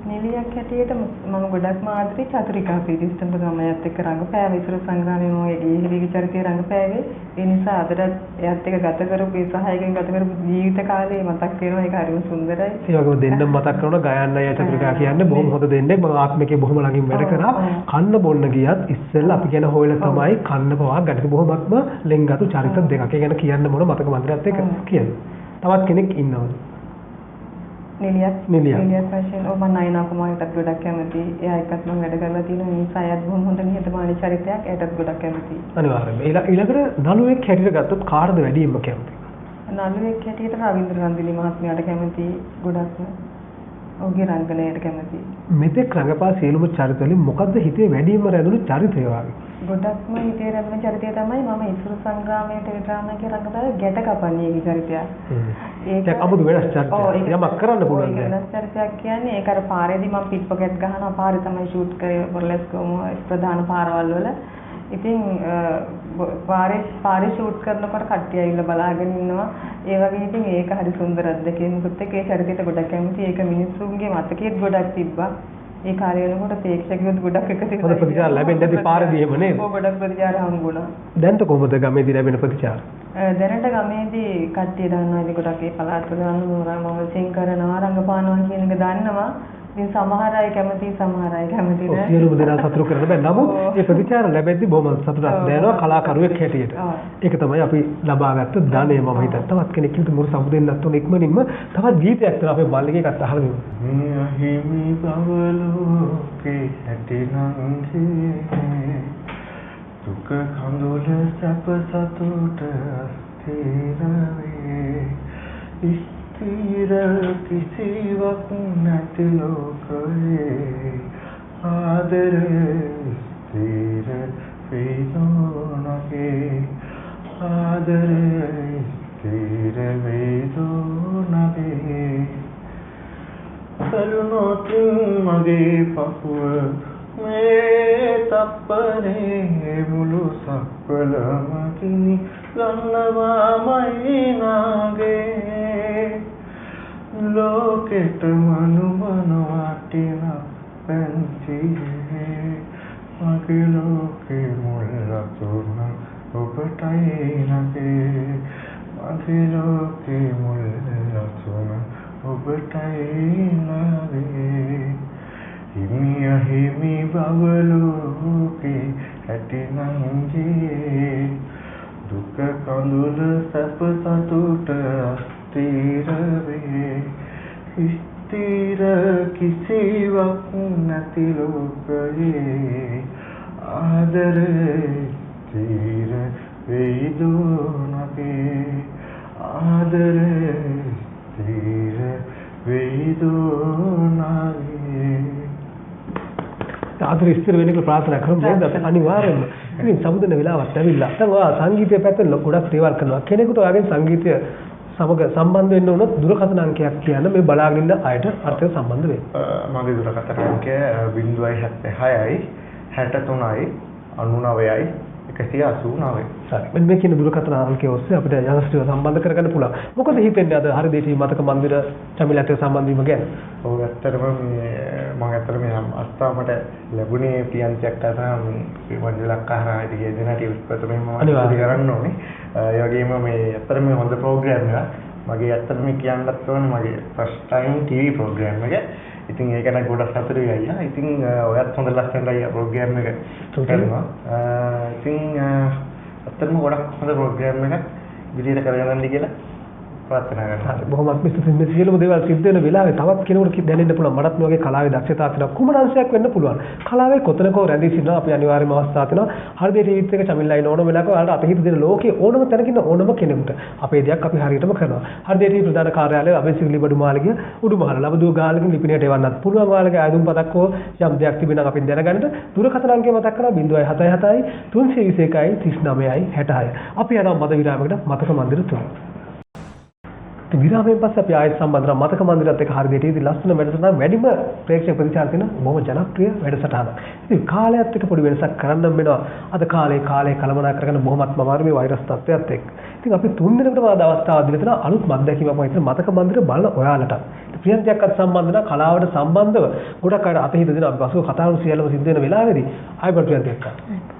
නිලියක් හැටියට මම ගොඩක්ම ආදරේ චතුරිකා පිරිස්තම්බ ගමයත් එක්ක රංගපෑව ඉස්සර සංග්‍රාමයේ මොයේ ගීහිලිගේ චරිතය රංගපෑවේ ඒ නිසා අදටත් එයත් එක්ක ගත කරපු ඒ සහායකෙන් ගත කරපු ජීවිත කාලේ මතක් වෙනවා ඒක හරිම සුන්දරයි ඒ වගේම දෙන්නම මතක් කරනවා ගයන්න අය චතුරිකා කියන්නේ බොහොම හොඳ දෙන්නෙක් මම ආත්මිකේ බොහොම ළඟින් වැඩ කරා කන්න බොන්න ගියත් ඉස්සෙල්ලා අපි කියන හොයලා තමයි කන්න පවා ගන්න බොහොමත්ම ලෙන්ගතු චරිත දෙකක් ඒ ගැන කියන්න මොන මතක මන්දිරයත් එක්ක කියන්නේ තවත් කෙනෙක් ඉන්නවද නිලියක් වශයෙන් ඔව් මම නයනා කුමාරටත් ගොඩක් කැමතියි. එයා එක්කත් මම වැඩ කරලා තියෙන නිසා එයාත් බොහොම හොඳ නිහතමානී චරිතයක්. එයාටත් ගොඩක් කැමතියි. අනිවාර්යයෙන්ම. ඊළඟට නළුවෙක් හැටියට ගත්තොත් කාටද වැඩියෙන්ම කැමති? නළුවෙක් හැටියට රවීන්ද්‍ර රන්දිලි මහත්මයාට කැමතියි ගොඩක්ම. ඔහුගේ රංගනයට කැමතියි. මෙතෙක් රඟපා සියලුම චරිතවලින් මොකද්ද හිතේ වැඩියෙන්ම රැඳුණු චරිතය වගේ? ගොඩක්ම හිතේ රැඳෙන චරිතය තමයි මම ඉසුරු සංග්‍රාමයේ ටෙලිඩ්‍රාමාවේ රංගපෑ ගැට කපන්නේගේ චරිතයක්. ඒක අමුතු වෙනස් චරිතයක්. යමක් කරන්න පුළුවන්. වෙනස් චරිතයක් කියන්නේ ඒක අර පාරේදී මම පිට් පොකට් ගහනවා පාරේ තමයි ෂූට් කරේ බොර්ලස්කෝම ප්‍රධාන පාරවල් වල. ඉතින් පාරේ ෂූට් කරනකොට කට්ටිය ඇවිල්ලා බලාගෙන ඉන්නවා. ඒ වගේ ඉතින් ඒක හරි සුන්දර අත්දැකීමකුත් එක්ක ඒ චරිතයට ගොඩක් කැමතියි. ඒක මිනිස්සුන්ගේ මතකෙත් ගොඩක් තිබ්බා. ඒ කාලේ වෙනකොට ප්‍රේක්ෂකයෝත් ගොඩක් එකතු වෙලා හොඳ ප්‍රතිචාර ලැබෙන්නේ නැති පාරදී එහෙම නේද? ඔව් ගොඩක් ප්‍රතිචාර හම්බුණා. දැන්ට කොහොමද ගමේදී ලැබෙන ප්‍රතිචාර? දැනට ගමේදී කට්ටිය දන්නවා ඉතින් ගොඩක් ඒ පළාත් වල මම සිං කරනවා රංගපානවා කියන එක දන්නවා. ඉතින් සමහර අය කැමති සමහර අය කැමති නෑ. සියලුම දෙනා සතුටු කරන්න බෑ. නමුත් මේ ප්‍රතිචාර ලැබෙද්දී බොහොම සතුටක් දැනෙනවා කලාකරුවෙක් හැටියට. ඒක තමයි අපි ලබාගත්ත ධනය මම හිතන්නේ. තවත් කෙනෙක් කිව්වොත් මොර සමුදෙන්නත් උන ඉක්මනින්ම තවත් ගීතයක් තමයි අපේ මල්ලිගේ එකත් අහලා දෙමු. හිමි බවලෝකේ හැටිනම් දුක කඳුල සැප සතුට ස්ථිර වේ ස්ථිර කිසිවක් නැති ලෝකයේ ආදරේ ස්ථිර වේදනාවේ ආදරේ ස්ථිර වේදනාවේ සලුනොතින් මගේ පපුව මේ තප්පරේ මුළු සක්වලම කිනි ගන්නවාමයි නාගේ ලෝකෙට මනුමන වටින පැන්සියේ මගේ ලෝකේ මුල් ලතුන ඔබටයි නගේ මගේ ලෝකේ මුල් ලතුන ඔබටයි නගේ හිමි බවලෝකේ හැටිනම් ජී දුක කඳුල සැප සතුට ස්ථිර වේ ස්ථිර කිසිවක් නැති ලෝකයේ ආදරේ ස්ථිර වේදනාවේ ආදරේ ස්ථිර වේදනාවේ ආදර ඉස්තර වෙන්න කියලා ප්‍රාර්ථනා කරමු නේද? අනිවාර්යයෙන්ම. ඉතින් සමුදෙන වෙලාවත් ඇවිල්ලා. දැන් ඔයා සංගීතය පැත්තෙන් ගොඩක් දේවල් කරනවා. කෙනෙකුට ඔයාගෙන් සංගීතය සමග සම්බන්ධ වෙන්න උනොත් දුරකථන අංකයක් කියන්න මේ බලාගෙන ඉන්න අයට අර්ථය සම්බන්ධ වෙයි. මගේ දුරකථන අංකය 076යි 63යි 99යි 189යි. හරි. මෙන්න මේ කියන දුරකථන අංකය ඔස්සේ අපිට යනස්ටිව සම්බන්ධ කරගන්න පුළුවන්. මොකද හිතෙන්නේ අද හරි දේශීය මතක මන්දිර චමිලත් සම්බන්ධ වීම ගැන? ඔව් ඇත්තටම මම ඇත්තටම අස්තාමට ලැබුණේ පියන්තියක් අසා මේ වන්දලක් අහරා ඉතින් දෙනාට ප්‍රථමයෙන්ම මම කරන්න ඕනේ. ඒ වගේම මේ ඇත්තටම හොඳ ප්‍රෝග්‍රෑම් එකක්. මගේ ඇත්තටම කියන්නත් ඕනේ මගේ ෆස්ට් ටයිම් ටීවී ප්‍රෝග්‍රෑම් එක. ඉතින් ඒක නම් ගොඩක් සතුටුයි අයියා. ඉතින් ඔයත් හොඳ ලස්සනට අයියා ප්‍රෝග්‍රෑම් එක කරනවා. ඉතින් ඇත්තටම ගොඩක් හොඳ ප්‍රෝග්‍රෑම් එකක් විදිහට කරගෙන යන්න කියලා ප්‍රාර්ථනා කරනවා. බොහොමත් මේ සියලුම දේවල් සිද්ධ වෙන වෙලාවේ තවත් කෙනෙකුට දැනෙන්න පුළුවන් මටත් මේ වගේ කලාවේ දක්ෂතාවක් තියෙනවා කුමන අංශයක් වෙන්න පුළුවන්. කලාවේ කොතනකෝ රැඳී සිටිනවා අපි අනිවාර්යයෙන්ම අවස්ථාවක් තියෙනවා. හරියට ටීවීත් එක චමිල්ලා ඕනම වෙලාවක ඔයාලට අතහිත දෙන ලෝකේ ඕනම තැනකින් ඕනම කෙනෙකුට අපේ දෙයක් අපි හරියටම කරනවා. හරියට ටීවී ප්‍රධාන කාර්යාලයේ අබේසිරි බඩුමාලිගේ උඩුමහල ලබදුව ගාලකින් ලිපිණයට එවන්නත් පුළුවන්. ඔයාලගේ ආයුධම් පතක් හෝ යම් දෙයක් තිබෙනවා අපි දැනගන්නට දුරකථන අංකය මතක් කරලා 077යි 321යි 39යි 66. අපි යනවා මද විරාමයකට මතක මන්දිර 3. විරාමයෙන් පස්සේ අපි ආයෙත් සම්බන්ධ වෙනවා මතක මන්දිරත් එක්ක හරියට ඉතින් ලස්සන වැඩසටහන වැඩිම ප්‍රේක්ෂක ප්‍රතිචාර තියෙන බොහොම ජනප්‍රිය වැඩසටහන. ඉතින් කාලයත් එක්ක පොඩි වෙනසක් කරන්න වෙනවා. අද කාලේ කළමනා කරගෙන බොහොමත්ම අමාරු මේ වෛරස් තත්ත්වයක් එක්ක. ඉතින් අපි තුන් දිනකටම අද අවස්ථාවක් දීලා තියෙනවා අලුත් අත්දැකීමක් මම හිතන මතක මන්දිර බලන ඔයාලට. ප්‍රියන්තියක්වත් සම්බන්ධ වෙන කලාවට සම්බන්ධව ගොඩක් අය අතහිත දෙන අපි පසුව කතාවු සියල්ලම සිද්ධ වෙන වෙලාවේදී ආයෙත් ප්‍රියන්තියක් ගන්න.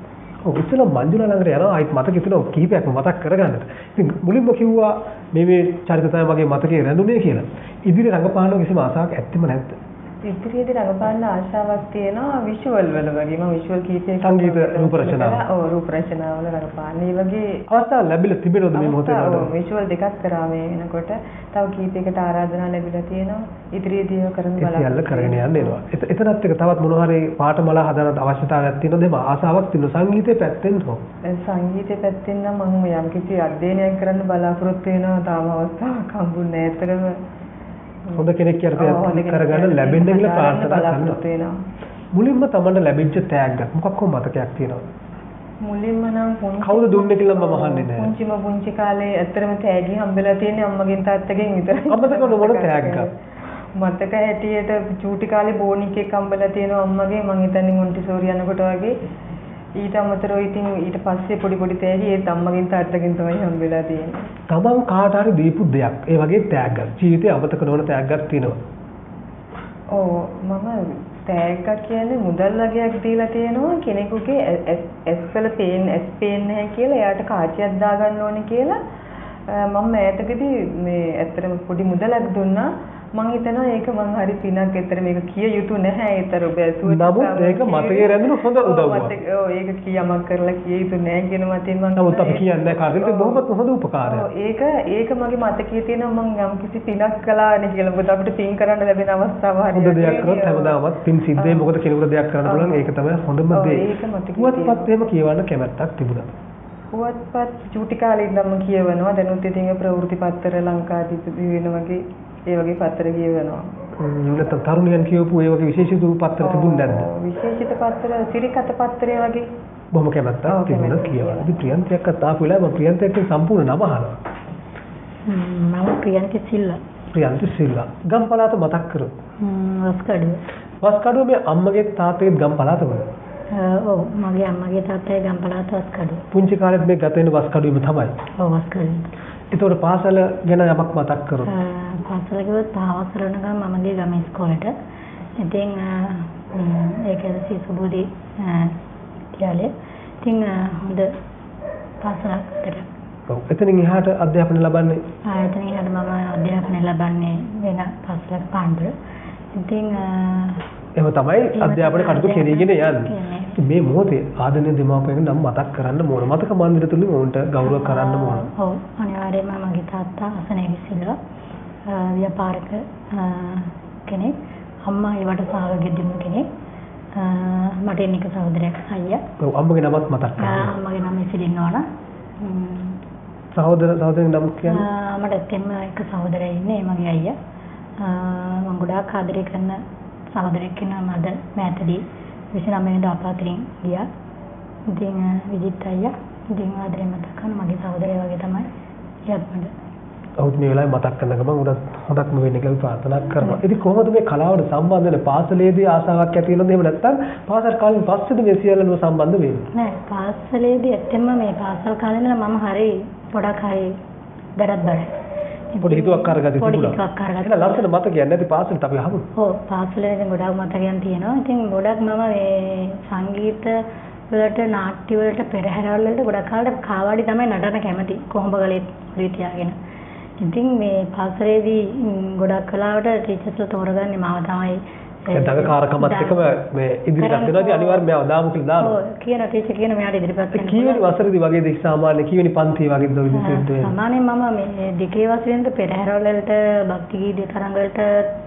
ඔව් ඉතල මංජුලා ළඟට යනවා ආයෙත් මතක තියෙනවා කීපයක්ම මතක් කරගන්නට. ඉතින් මුලින්ම කිව්වා මේ චරිත තමයි මගේ මතකයේ රැඳුනේ කියලා. ඉදිරි රංගපාන කිසිම ආසාවක් ඇත්තෙම නැද්ද? ඉදිරියේදී රඟපාන්න ආශාවක් තියෙනවා විෂුවල් වල වගේ. මම විෂුවල් කීපයක් සංගීත රූප රචනාව. ඔව් රූප රචනාවල රඟපාන්න. මේ වගේ අවස්ථාවක් ලැබිලා තිබෙනවද මේ මොහොතේ? ඔව් විෂුවල් දෙකක් කරා මේ වෙනකොට. තව කීපයකට ආරාධනා ලැබිලා තියෙනවා. ඉදිරියේදී ඒව කරන්න සියල්ල කරගෙන යන්න වෙනවා. එතනත් එක තවත් මොන හරි පාඨමාලා හදාගන්න අවශ්‍යතාවයක් තියෙනවද? එහෙම ආසාවක් තියෙන සංගීතයේ පැත්තෙන් හෝ සංගීතයේ පැත්තෙන් නම් මම යම්කිසි අධ්‍යයනයක් කරන්න බලාපොරොත්තු වෙනවා. තාම අවස්ථාවක් හම්බුනේ නැහැ. ඇත්තටම හොඳ කෙනෙක් යටතේ කරගන්න ලැබෙන්න කියලා ප්‍රාර්ථනා කරනවා. මුලින්ම තමන්ට ලැබිච්ච තෑග්ගක් මොකක් හෝ මතකයක් තියෙනවද? මුලින්ම නම් කවුද දුන්නේ කියලා මම අහන්නේ නැහැ. පුංචි කාලේ ඇත්තටම තෑගි හම්බෙලා තියෙන්නේ අම්මගෙන් තාත්තගෙන් විතරයි. අම්මට කොහොමද මොන තෑග්ගක්? මතක හැටියට චූටි කාලේ බෝනික් එකක් හම්බෙලා තියෙනවා අම්මගේ. මං හිතන්නේ මොන්ටිසෝරි යනකොට වගේ. ඊට අමතරව ඉතින් ඊට පස්සේ පොඩි තෑගි ඒත් අම්මගෙන් තාත්තගෙන් තමයි හම්බෙලා තියෙන්නේ. තමන් කාට හරි දීපු දෙයක් ඒ වගේ තෑග්ගක් ජීවිතේ අමතක නොවන තෑග්ගක් තියෙනවා. ඔව් මම තෑග්ගක් කියන්නේ මුදල් වගේක් දීලා තියෙනවා කෙනෙකුගේ ඇස් වල ඇස් පේන්නේ නැහැ කියලා එයාට කාචියක් දාගන්න ඕනේ කියලා මම ඈතකදී මේ ඇත්තටම පොඩි මුදලක් දුන්නා. මං හිතනවා ඒක මං හරි පිනක්. ඇත්තට මේක කිය යුතු නැහැ. ඒතර ඔබ ඇසුවට නමුත් ඒක මතකයේ රැඳෙන හොඳ උදව්වක්. ඔව් ඒක කියමක් කරලා කිය යුතු නැහැ කියන මතින් මං නමුත් අපි කියන්නේ නැහැ කාටද බොහොමත් හොඳ උපකාරයක්. ඔව් ඒක මගේ මතකයේ තියෙනවා මං යම් කිසි පිනක් කළානේ කියලා. මොකද අපිට පින් කරන්න ලැබෙන අවස්ථාව හරියට හොඳ දෙයක් කරොත් හැමදාමත් පින් සිද්ධ වෙයි. මොකද කෙනෙකුට දෙයක් කරන්න පුළුවන් ඒක තමයි හොඳම දේ. පුවත්පත් එහෙම කියවන්න කැමැත්තක් තිබුණා. පුවත්පත් චූටි කාලේ ඉඳන්ම කියවනවා. දැනුත් ඉතින් ප්‍රවෘත්ති පත්‍ර ලංකාදීප වෙන වගේ ඒ වගේ පත්‍ර කියවනවා. නැත්නම් තරුණියන් කියවපු ඒ වගේ විශේෂිත පත්‍ර තිබුණේ නැද්ද? විශේෂිත පත්‍ර සිරිකත පත්‍රය වගේ බොහොම කැමැත්තක් තිබුණා කියවන්න. ඉතින් ප්‍රියන්තයක්වත් ආපු වෙලාව මම ප්‍රියන්තයක්ගේ සම්පූර්ණ නම අහනවා. මම ප්‍රියන්ති සිල්වා. ප්‍රියන්ති සිල්වා. ගම් පළාත මතක් කරමු. වස්කඩුව. වස්කඩුව මේ අම්මගේ තාත්තගේ ගම් පළාතවල. ඔව් මගේ අම්මගේ තාත්තගේ ගම් පළාත වස්කඩුව. පුංචි කාලෙත් මේ ගත වෙන වස්කඩුවෙම තමයි. ඔව් වස්කඩුව. ඒතකොට පාසල ගැන යමක් මතක් කරමු. පාසල ගියොත් පහවසර වෙනකම් මම ගියේ ගමේ ඉස්කෝලේට. ඉතින් ඒක සිසුබුදි යාලේ. ඉතින් හොඳ පාසලක් විතර. ඔව් එතනින් එහාට අධ්‍යාපනය ලබන්නේ? එතනින් එහාට මම අධ්‍යාපනය ලබන්නේ වෙන පාසලක පාන්දර. ඉතින් එහෙම තමයි අධ්‍යාපන කටයුතු කෙරීගෙන යන්නේ. මේ මොහොතේ ආදරණීය දෙමාපියන් නම් මතක් කරන්න ඕන. මතක මන්දිර තුලින් උන්ට ගෞරව කරන්න ඕන. ඔව් අනිවාර්යයෙන්ම මගේ තාත්තා අසනේ විසිලා ව්‍යාපාරික කෙනෙක්. අම්මා ඒවට සහභාගී දෙමු කෙනෙක්. මට එනික සහෝදරයෙක් අයියා. ඔව් අම්මගේ නමත් මතක් කරන්න. අම්මගේ නම ඉසිලිනෝනා. සහෝදරෙන් නම කියන්නේ? මට එතෙම එක සහෝදරයෙක් ඉන්නේ මගේ අයියා. මම ගොඩාක් ආදරය කරන සහෝදරයෙක් කෙනා මද මෑතදී 29 වෙනිදා අපාතරින් ගියා. ඉතින් විජිත් අයියා ඉතින් ආදරය මතක් කරන මගේ සහෝදරයා වගේ තමයි යත්මඩ. ඔව් මේ වෙලාවේ මතක් කරන ගමන් උඩ හොඳක්ම වෙන්න කියලා ප්‍රාර්ථනා කරනවා. ඉතින් කොහොමද මේ කලාවට සම්බන්ධ වෙන්නේ? පාසලේදී ආසාවක් ඇති වෙනවද? එහෙම නැත්නම් පාසල් කාලෙන් පස්සේද මේ සියල්ලම සම්බන්ධ වෙන්නේ? නෑ පාසලේදී ඇත්තෙන්ම මේ පාසල් කාලේ ඉඳලා මම හරි ගොඩක් හරි දරත් බරයි. පොඩි හිතුවක් අරගත්තේ පොඩි තිබුණා. හිතුවක් අරගත්තා. එහෙනම් ලස්සන මතකයක් නැති පාසලට අපි අහමු. ඔව් පාසලේ ඉතින් ගොඩක් මතකයන් තියෙනවා. ඉතින් ගොඩක් මම මේ සංගීත වලට නාට්‍ය වලට පෙරහැරවල් වලට ගොඩක් කාලට කාවාඩි තමයි නටන්න කැමති. කොහොඹගලේ උඩ තියාගෙන. ඉතින් මේ පාසලේදී ගොඩක් කලාවට ටීචර්ස්ලා තෝරගන්නේ මාව තමයි. දඟකාරකමත් එක්කම මේ ඉදිරියට වෙනවාදී අනිවාර්යයෙන් මෙයා දාමු කියලා දානවා. ඔව් කියන ටීචර් කියන මෙයාට ඉදිරිපත් වෙන්න. කීවෙනි වසරේදී වගේද සාමාන්‍ය කීවෙනි පන්තියේ වගේද ඔය විදිහට වෙන්නේ? සාමාන්‍යයෙන් මම මේ දෙකේ වසරෙන්ද පෙරහැරවල් වලට භක්ති ගීත තරඟ වලට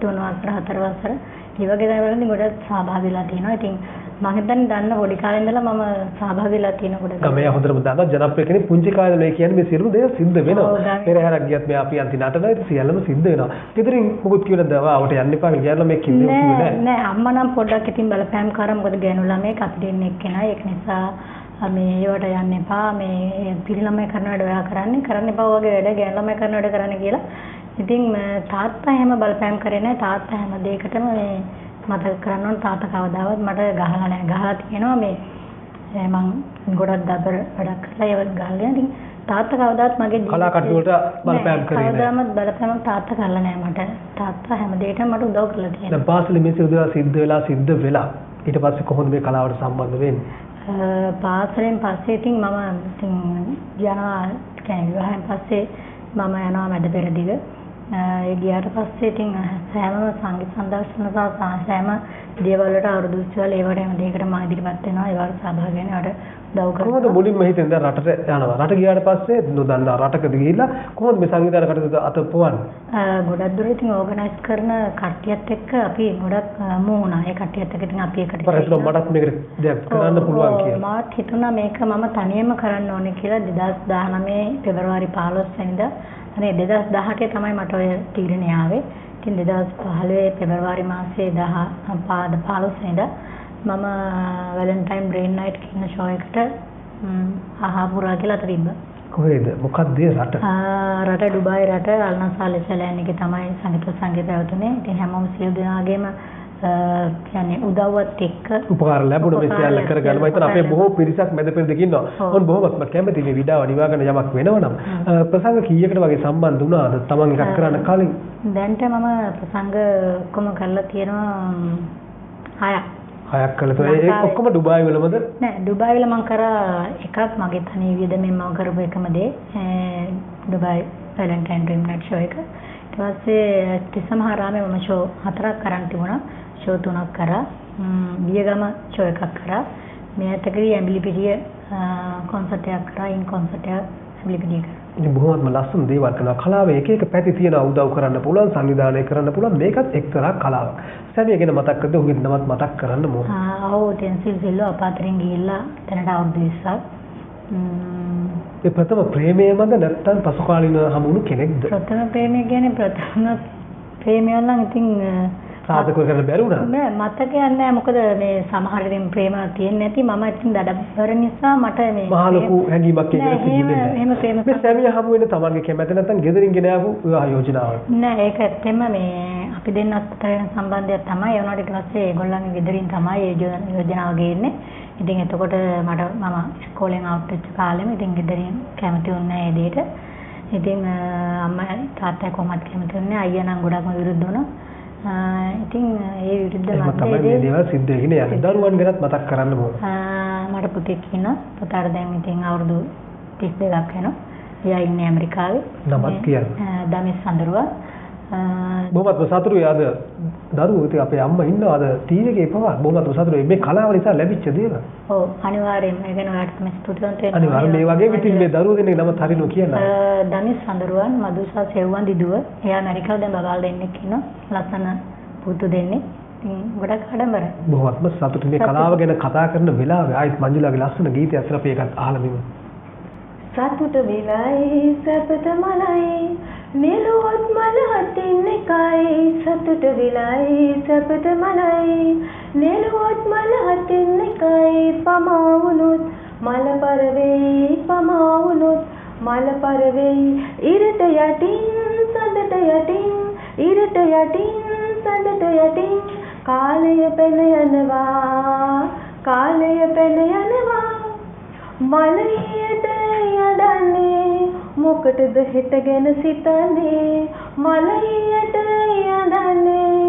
3 වසර 4 වසර ඒ වගේ දේවල්වලදී ගොඩක් සහභාගී වෙලා තියෙනවා. ඉතින් මම හිතන්නේ දන්න පොඩි කාලේ ඉඳලා මම සහභාගී වෙලා තියෙන ගොඩක්. ගමේ හොඳටම දන්නවා ජනප්‍රිය කෙනෙක් පුංචි කාලේ මේ කියන්නේ මේ සියලුම දේ සිද්ධ වෙනවා. පෙරහැරක් ගියත් මේ අපි අන්ති නටනවා ඉතින් සියල්ලම සිද්ධ වෙනවා. ගෙදරින් මොකුත් කියලා දවාවට යන්න එපා කියලා මේ කිව්වේ නෑ. නෑ අම්මා නම් පොඩ්ඩක් ඉතින් බලපෑම් කරා මොකද ගෑනු ළමයෙක් අපි දෙන්නේ එක්කෙනා. ඒක නිසා මේ ඒවට යන්න එපා. මේ පිරි ළමයි කරන වැඩ ඔයා කරන්න එපා වගේ වැඩ ගෑනු ළමයි කරන වැඩ කරන්න කියලා. ඉතින් තාත්තා හැම බලපෑම් කරේ නෑ. තාත්තා හැම දෙයකටම මේ මතක කරන්න ඕන තාත්තා කවදාවත් මට ගහලා නැහැ. ගහලා තියෙනවා මේ මම ගොඩක් දබර වැඩක් කරලා ඒවත් ගහලා ඉතින් තාත්තා කවදාවත් මගේ කලා කටයුතු වලට බලපෑම් කරේ නැහැ. කවදාවත් බලපෑම් තාත්තා කරලා නැහැ මට. තාත්තා හැම දෙයකටම මට උදව් කරලා තියෙනවා. දැන් පාසලේ මේ සිද්ධ වෙලා ඊට පස්සේ කොහොමද මේ කලාවට සම්බන්ධ වෙන්නේ? පාසලෙන් පස්සේ ඉතින් මම ඉතින් යනවා කියන්නේ විවාහයෙන් පස්සේ මම යනවා මැද පෙරදිග. ඒ ගියාට පස්සේ ඉතින් හැමම සංගීත සම්දර්ශන සහ හැම දේවල් වලට අවුරුදු උත්සවවල ඒවට හැම දෙයකටම මම ඉදිරිපත් වෙනවා. ඒවට සහභාගී වෙනවා. ඒවට උදව් කරනවා. කොහොමද මුලින්ම හිතෙන් දැන් රටට යනවා. රට ගියාට පස්සේ නොදන්නා රටකද ගිහිල්ලා කොහොමද මේ සංවිධාන කටයුතු අතපොවන්නේ? ගොඩක් දුර ඉතින් ඕගනයිස් කරන කට්ටියත් එක්ක අපි ගොඩක් මුහුණා. ඒ කට්ටියත් එක්ක ඉතින් අපි එකට පරිස්සම් මටත් මේකට දෙයක් කරන්න පුළුවන් කියලා. මාත් හිතුණා මේක මම තනියම කරන්න ඕනේ කියලා 2019 පෙබරවාරි 15 වෙනිදා අනේ 2018 තමයි මට ඔය තීරණය ආවේ. ඉතින් 2015 පෙබරවාරි මාසයේ 15 වෙනිදා මම වැලන්ටයින් බ්‍රේන් නයිට් කියන ෂෝ එකට අහපුරා කියලා තිබ්බා. කොහෙද? මොකක්ද රට? රට ඩුබායි රට අල්නසාල් ඉස්ලෑන් එකේ තමයි සංගීත පැවතුනේ. ඉතින් හැමෝම සියලු දෙනාගේම කියන්නේ උදව්වත් එක්ක උපකාර ලැබුණ මේ සියල්ල කරගන්න මම හිතන අපේ බොහෝ පිරිසක් මැද පෙරද ඉන්නවා. ඕන් බොහොමත්ම කැමති මේ විඩාව නිවාගෙන යමක් වෙනවනම් ප්‍රසංග කීයකට වගේ සම්බන්ධ වුණාද තමන් එකක් කරන්න කලින්? දැන්ට මම ප්‍රසංග ඔක්කොම කරලා තියෙනවා 6ක් කළා. ඒ ඔක්කොම ඩුබායි වලමද? නෑ ඩුබායි වල මම කරා එකක් මගේ තනිය වියදමෙන් මම කරපු එකම දේ. Dubai Valentine dream night show එක. ඊට පස්සේ තිසමහාරාමේ මම ෂෝ 4ක් කරන් තිබුණා. ෂෝ 3ක් කරා. බියගම ෂෝ එකක් කරා. මේ ඇතකදී ඇඹිලිපිටිය කොන්සර්ට් එකක් කරා. ඉන් කොන්සර්ට් එක ඇඹිලිපිටිය කරා. ඉතින් බොහොමත්ම ලස්සන දේවල් කරනවා. කලාවේ එක එක පැති තියෙනවා උදව් කරන්න පුළුවන්, සංවිධානය කරන්න පුළුවන්. මේකත් එක්තරා කලාවක්. සැමිය ගැන මතක් කරද්දී ඔහුගේ නමත් මතක් කරන්න ඕන. ඔව් ටෙන්සිල් සිල්ලෝ අපාතරින් ගිහිල්ලා දැනට අවුරුදු 20ක්. ඒ ප්‍රථම ප්‍රේමය මන්ද නැත්තම් පසු කාලින හමුණු කෙනෙක්ද? ප්‍රථම ප්‍රේමය කියන්නේ ප්‍රථම ප්‍රේමය නම් ඉතින් සාධක කරන්න බැරි වුණා. නෑ මතකයක් නෑ මොකද මේ සමහර ඉතින් ප්‍රේම තියෙන්නේ නැති මම ඉතින් දඩබර නිසා මට මේ මහ ලොකු හැඟීමක් එක්ක තිබුණේ නෑ. එහෙම ප්‍රේම මේ සැමියා හමු වෙන තමන්ගේ කැමැත්ත නැත්තම් ගෙදරින් ගෙන ආපු විවාහ යෝජනාව. නෑ ඒක ඇත්තෙම මේ අපි දෙන්නත් අතර වෙන සම්බන්ධයක් තමයි. ඒ වුණාට ඊට පස්සේ ඒගොල්ලන්ගේ ගෙදරින් තමයි ඒ යෝජනාව ගේන්නේ. ඉතින් එතකොට මම ඉස්කෝලෙන් අවුට් වෙච්ච කාලෙම ඉතින් ගෙදරින් කැමති වුණේ නැහැ ඒ දෙයට. ඉතින් අම්මා තාත්තා කොහොමද කැමති වුණේ අයියා නම් ගොඩක්ම විරුද්ධ වුණා. ඉතින් ඒ විරුද්ධ මතේ දේවල් සිද්ධ වෙගෙන යන දරුවන් ගැනත් මතක් කරන්න ඕන. මට පුතෙක් ඉන්නවා. පුතාට දැන් ඉතින් අවුරුදු 32ක් වෙනවා. එයා ඉන්නේ ඇමරිකාවේ. නමත් කියන්න. දමිස් සඳරුවා. බොහොමත්ම සතුටුයි අද දරුවෝ ඉතින් අපේ අම්මා ඉන්නවා අද ටීවී එකේ පවා බොහොමත්ම සතුටුයි මේ කලාව නිසා ලැබිච්ච දේවල්. ඔව් අනිවාර්යෙන්ම ඒ ගැන ඔයාලට තමයි ස්තුතිවන්ත වෙන්න. අනිවාර්යෙන් මේ වගේ විදිහින් මේ දරුවෝ දෙන්නේ නමත් හරිනෝ කියනවා. දමිස් සඳරුවන් මදුසා සෙව්වන් දිදුව. එයා ඇමරිකාවේ දැන් බබාල් දෙන්නෙක් ඉන්නවා. ලස්සන පුතු දෙන්නෙක්. ඉතින් ගොඩක් ආඩම්බරයි. බොහොමත්ම සතුටුයි මේ කලාව ගැන කතා කරන වෙලාවේ ආයිත් මංජුලාගේ ලස්සන ගීතයක් අසලා අපි ඒකත් අහලා මෙමු. සතුට විලයි සපත මලයි නිලුවත් මල හටින් එකයි සතුට විලයි සපත මලයි නිලුවත් මල හටින් එකයි පමා වුණොත් මල පරවෙයි පමා වුණොත් මල පරවෙයි ඉරට යටින් සඳට යටින් ඉරට යටින් සඳට යටින් කාලය පැන යනවා කාලය පැන යනවා මලයට යඩන්නේ මොකටද හෙට ගැන සිතන්නේ මලයට යඩන්නේ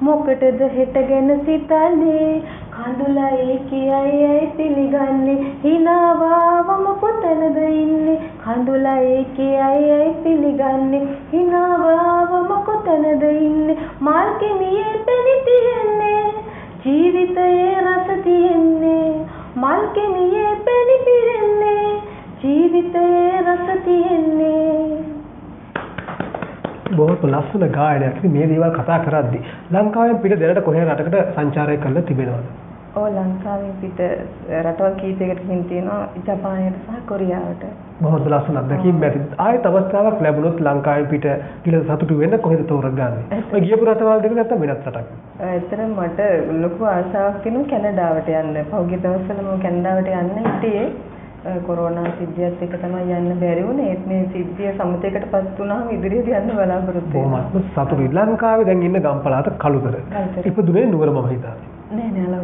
මොකටද හෙට ගැන සිතන්නේ කඳුලයි කියයි පිළිගන්නේ හිනාවම කොතනද ඉන්නේ කඳුලයි කියයි පිළිගන්නේ හිනාවම කොතනද ඉන්නේ මල් කෙමියේ පැණි තියෙන්නේ ජීවිතයේ රස තියෙන්නේ මල් කෙමියේ පැණි පිරෙන්නේ ජීවිතයේ රස තියෙන්නේ. බොහොම ලස්සන ගායනයක්. ඉතින් මේ දේවල් කතා කරද්දී ලංකාවෙන් පිට දෙරට කොහේ රටකට සංචාරය කරලා තිබෙනවද? ඔව් ලංකාවෙන් පිට රටවල් කීපයකට ගිහින් තියෙනවා ජපානයට සහ කොරියාවට. බොහොම ලස්සන අත්දැකීම් ඇති. ආයෙත් අවස්ථාවක් ලැබුණොත් ලංකාවෙන් පිට ගිහලා සතුටු වෙන්න කොහෙද තෝරගන්නේ? ඔය ගියපු රටවල් දෙක නැත්නම් වෙනත් රටක්? ඇත්තටම මට ලොකු ආසාවක් තියෙනවා කැනඩාවට යන්න. පහුගිය දවස්වල මම කැනඩාවට යන්න හිටියේ. කොරෝනා සිද්ධියත් එක තමයි යන්න බැරි වුණේ. ඒත් මේ සිද්ධිය සමතේකටපත් වුණාම ඉදිරියට යන්න බලාපොරොත්තු වෙනවා. බොහොම සතුටුයි. ලංකාවේ දැන් ඉන්න ගම්පලාත කළුතර. ඉපදුනේ නුවර මම හිතාවේ. නෑ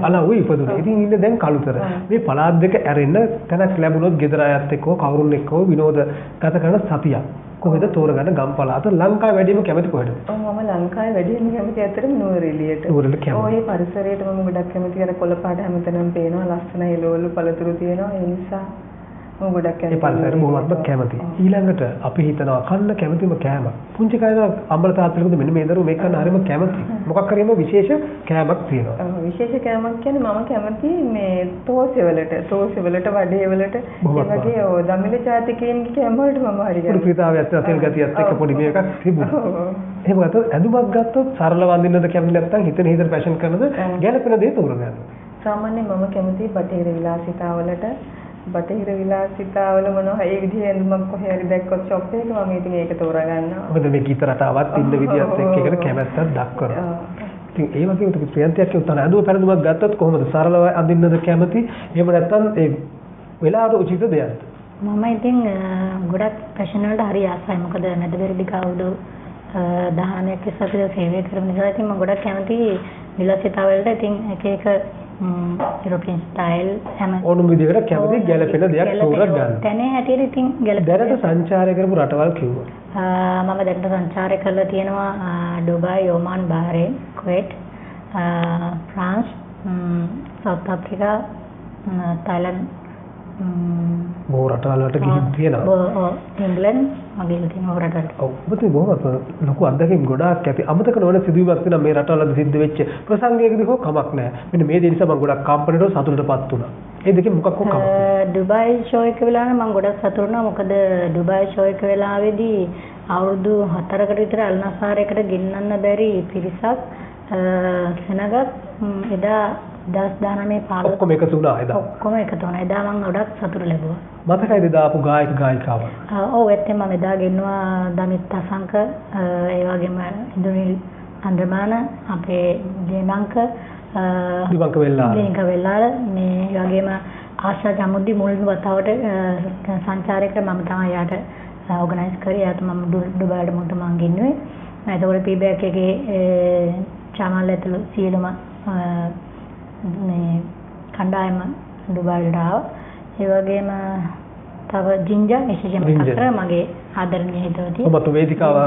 අලව්වේ ඉපදුනේ. ඉතින් ඉන්නේ දැන් කළුතර. මේ පළාත් දෙක ඇරෙන්න තැනක් ලැබුණොත් ගෙදර අයත් එක්ක කවුරුන් එක්ක විනෝද ගත කරන සතියක්. කොහෙද තෝරගන්න ගම්පලාත ලංකාවේ වැඩිම කැමති කොහෙද? මම ලංකාවේ වැඩිම කැමති ඇත්තටම නුවරඑළියට. නුවරඑළිය කැමති. ඔය පරිසරයට මම ගොඩක් කැමති. අර කොළපාට හැමතැනම පේනවා ලස්සන එළවලු පළතුරු තියෙනවා. ඒ නිසා මම ගොඩක් ඒ පරිසරයට බොහොමත්ම කැමතියි. ඊළඟට අපි හිතනවා කන්න කැමතිම කෑම. පුංචි කාලේ අම්මලා තාත්තලාද මෙන්න මේ දරුවෝ මේක කන්න හරිම කැමති. මොකක් හරි විශේෂ කෑමක් තියෙනවා. විශේෂ කෑමක් කියන්නේ මම කැමති මේ තෝසෙවලට වඩේවලට ඒ වගේ දමිළ ජාතිකයන්ගේ කෑම වලට මම හරි පොඩි ප්‍රීතාවයක් තෙල් ගතියත් එක්ක පොඩි මේකක් තිබුණා. එහෙම ගත්තොත් ඇඳුමක් ගත්තොත් සරල වඳින්නද කැමති නැත්නම් හිතන හිතට ෆැෂන් කරනද ගැළපෙන දේ තෝරගන්න. සාමාන්‍යයෙන් මම කැමති බටහිර විලාසිතාවලට. බටහිර විලාසිතාවල මොනවා ඒ විදිහේ ඇඳුමක් කොහේ හරි දැක්කොත් ෂොප් එකක මම ඉතින් ඒක තෝරගන්නවා. මොකද මේ ගීත රටාවත් ඉන්න විදියත් එක්ක ඒකට කැමැත්තක් දක්වනවා. ඉතින් ඒ වගේ උතුම් ප්‍රියන්තියක් උතන ඇඳුම පැළඳුමක් ගත්තොත් කොහොමද සරලව අඳින්නද කැමති? එහෙම නැත්නම් ඒ වෙලාවට උචිත දෙයක්ද? මම ඉතින් ගොඩක් ෆැෂන් වලට හරි ආසයි. මොකද මැදපෙරදිග අවුරුදු 19ක් ඉස්සර සේවය කරන නිසා ඉතින් මම ගොඩක් කැමති විලාසිතාවලට. ඉතින් එක එක යුරෝපියන් ස්ටයිල් හැම ඕනම විදිහකට කැමති ගැළපෙන දෙයක් තෝරගන්න. තැනේ හැටියට ඉතින් ගැළපෙන. දැනට සංචාරය කරපු රටවල් කිව්වා. මම දැනට සංචාරය කරලා තියෙනවා ඩුබායි, ඔමාන්, බහරේන්, කුවේට්, ෆ්‍රාන්ස්, සවුත් ආෆ්‍රිකා, තායිලන්ත, බොහෝ රටවල් වලට ගිහින් තියෙනවා. ඉංග්ලන්ඩ් මගේ තියෙන රටවලට. ඔව් ඔබට බොහොම ලොකු අත්දැකීම් ගොඩාක් ඇති. අමතක නොවන සිදුවීමක් තියෙනවා මේ රටවලදී සිද්ධ වෙච්ච ප්‍රසංගයකදී හෝ කමක් නැහැ. මෙන්න මේ දේ නිසා මම ගොඩක් කම්පැනිට සතුටටපත් වුණා. ඒ දෙකෙන් මොකක් හෝ කමක්. ඩුබායි ෂෝ එක වෙලාවේ මම ගොඩක් සතුටු වුණා. මොකද ඩුබායි ෂෝ එක වෙලාවේදී අවුරුදු 4කට විතර අල්නාසාරයකට ගෙන්නන්න බැරි පිරිසක් සෙනගක් එදා 2019 ඔක්කොම එකතු වුණා එදා. ඔක්කොම එකතු වුණා. එදා මම ගොඩක් සතුටු ලැබුවා. මතකයිද දාපු ගායක ගායිකාවන්? ඔව් ඇත්තටම මම එදා ගෙන්නවා දමිත් අසංක, ඒ වගේම ඉන්දුනිල් අන්දමාන, අපේ දේමංක, දිවංක වෙල්ලාල, මේ වගේම ආශා ජමුද්දි මුල් වතාවට සංචාරයකට මම තමයි යාට ඕගනයිස් කරේ. යාට මම ඩුබායිට මොකද මම ගෙන්නුවේ. එතකොට පීබෑක් එකේ චාමල් ඇතුළු සියලුම මේ කණ්ඩායම ඩුබායිට ආවා. ඒ වගේම තව ජින්ජා විශේෂයෙන්ම කතර මගේ ආදරණීය හිතවතිය. ඔබත් වේදිකාව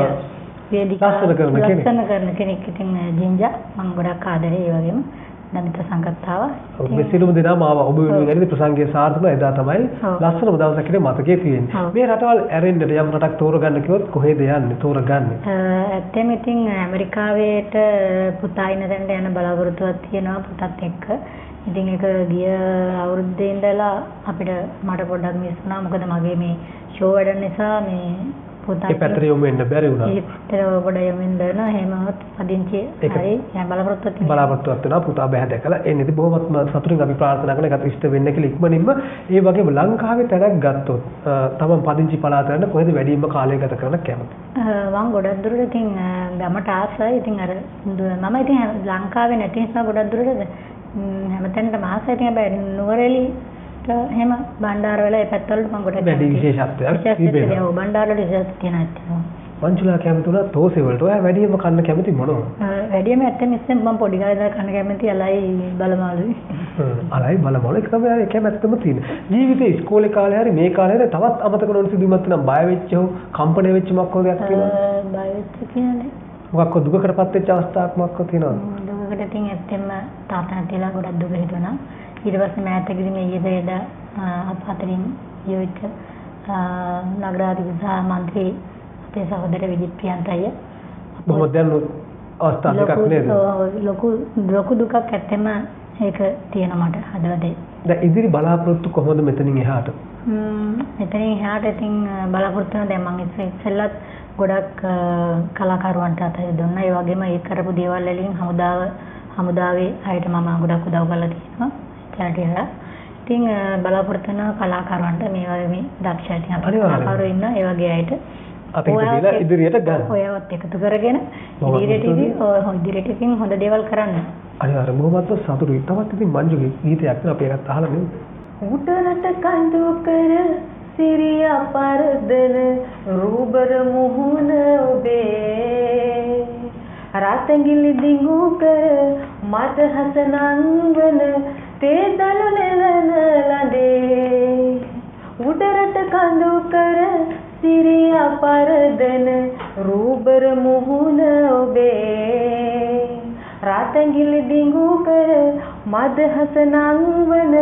ලස්සන කරන කෙනෙක්. ඉතින් ජින්ජා මම ගොඩක් ආදරේ. ඒ වගේම දමිත සංගත්තාව. මේ සිළුම දෙනාම ආවා. ඔබ වෙනුවෙන් ප්‍රසංගයේ සාර්ථකව එදා තමයි ලස්සනම දවසක් කියලා මතකයේ තියෙන්නේ. මේ රටවල් ඇරෙන්නට යම් රටක් තෝරගන්න කිව්වොත් කොහෙද යන්නේ? තෝරගන්නේ. ඇත්තම ඉතින් ඇමරිකාවට පුතා ඉන්න තැනට යන බලාපොරොත්තුවක් තියෙනවා පුතත් එක්ක. ඉතින් ඒක ගිය අවුරුද්දේ ඉඳලා අපිට මට පොඩ්ඩක් මිස් වුණා. මොකද මගේ මේ ෂෝ වැඩ නිසා මේ පුතා ඒ පැත්තට යොමු වෙන්න බැරි වුණා. ඒ පැත්තට පොඩ්ඩක් යොමු වෙන්න බැරි වුණා. එහෙමවත් පදිංචි හරි බලාපොරොත්තුවක් වෙනවා පුතා බෑ දැකලා එන්නේ. ඉතින් බොහොමත්ම සතුටින් අපි ප්‍රාර්ථනා කරන එකට ඉෂ්ට වෙන්න කියලා ඉක්මනින්ම ඒ වගේම ලංකාවේ තැනක් ගත්තොත් තමන් පදිංචි පළාත යන කොහෙද වැඩිම කාලය ගත කරන්න කැමති? මම ගොඩක් දුරට ඉතින් ගමට ආසයි. ඉතින් අර මම ඉතින් ලංකාවේ නැති නිසා ගොඩක් දුරට හැමතැනටම ආසයි. ඉතින් හැබැයි නුවරඑළියට එහෙම බණ්ඩාරවල ඒ පැත්තවලට මම ගොඩක් වැඩි විශේෂත්වයක් තිබෙනවා. ඔව් බණ්ඩාරවල විශේෂ තියෙනවා. මංජුලා කැමති උනා තෝසේ වලට. ඔයා වැඩිම කන්න කැමති මොනවද? වැඩිම ඇත්තම ඉස්සෙන් මම පොඩි කාලේ ඉඳලා කන්න කැමති අලයි බලමාළුයි. අලයි බලමාළු එක තමයි අර කැමැත්තම තියෙන්නේ. ජීවිතේ ඉස්කෝලේ කාලේ හරි මේ කාලේ හරි තවත් අමතක නොවන සිදුවීමක් නම් බය වෙච්ච හෝ කම්පණය වෙච්ච මොකක් හෝ දෙයක් තියෙනවද? බය වෙච්ච කියන්නේ මොකක් හෝ දුකකටපත් වෙච්ච අවස්ථාවක් මොකක් හෝ තියෙනවද? දුකකට ඉතින් ඇත්තෙම තාත්තා නැතිලා ගොඩක් දුක හිතුණා. ඊට පස්සේ මෑතකදී මේ ඊයේද අපහතරින් යොයික නගරාධිපති සහ මන්ත්‍රී අපේ සහෝදර විජිත් ප්‍රියන්තය බොහොම දැනුත් අවස්ථා දෙකක් නේද? ලොකු දුකක් ඇත්තෙම ඒක තියෙනවා මට හදවතේ. දැන් ඉදිරි බලාපොරොත්තු කොහොමද මෙතනින් එහාට? මෙතනින් එහාට ඉතින් බලාපොරොත්තු වෙන දැන් මම ඉස්සෙල්ලත් ගොඩක් කලාකරුවන්ට අතය දුන්නා. ඒ වගේම ඒ කරපු දේවල් වලින් හමුදාවේ අයට මම ගොඩක් උදව් කරලා තියෙනවා. ඒකට ඉතින් බලාපොරොත්තු වෙන කලාකරුවන්ට මේ වගේ මේ දක්ෂ කලාකරුවෝ ඉන්න ඒ වගේ අයට අපි ඉතින් ඉදිරියට ගන්න. ඔයවත් එකතු කරගෙන ඉදිරියට ඉතින් හොඳ දේවල් කරන්න. අනිවාර්යයෙන්ම බොහොමත්ම සතුටුයි. තවත් ඉතින් මංජුගේ ගීතයක් නේ අපි එකත් අහලා නෙමෙයි. උඩරට කඳු කර සිරියා පරදන රූබර මුහුණ ඔබේ රාතංගිලි දිඟු කර මත හසනංගන තේ දළු නෙලන ලඳේ උඩරට කඳු කර සිරියා පරදන රූබර මුහුණ ඔබේ රාතංගිලි දිඟු කර මද හසනංවන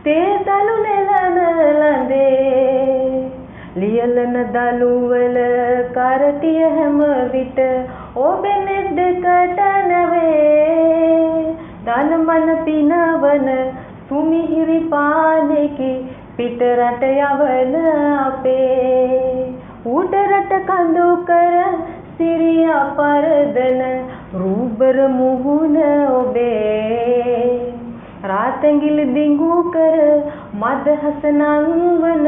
තේ දළු නෙලන ලඳේ ලියලන දලුවල කරටිය හැම විට ඔබේ නෙද්දකට නැවේ ධනමන පිනවන සුමිහිරි පානෙකි පිට රට යවන අපේ උඩරට කඳු කර සිරියා පරදන රූබර මුහුණ ඔබේ රාතැඟිලි දිඟු කර මදහස නංවන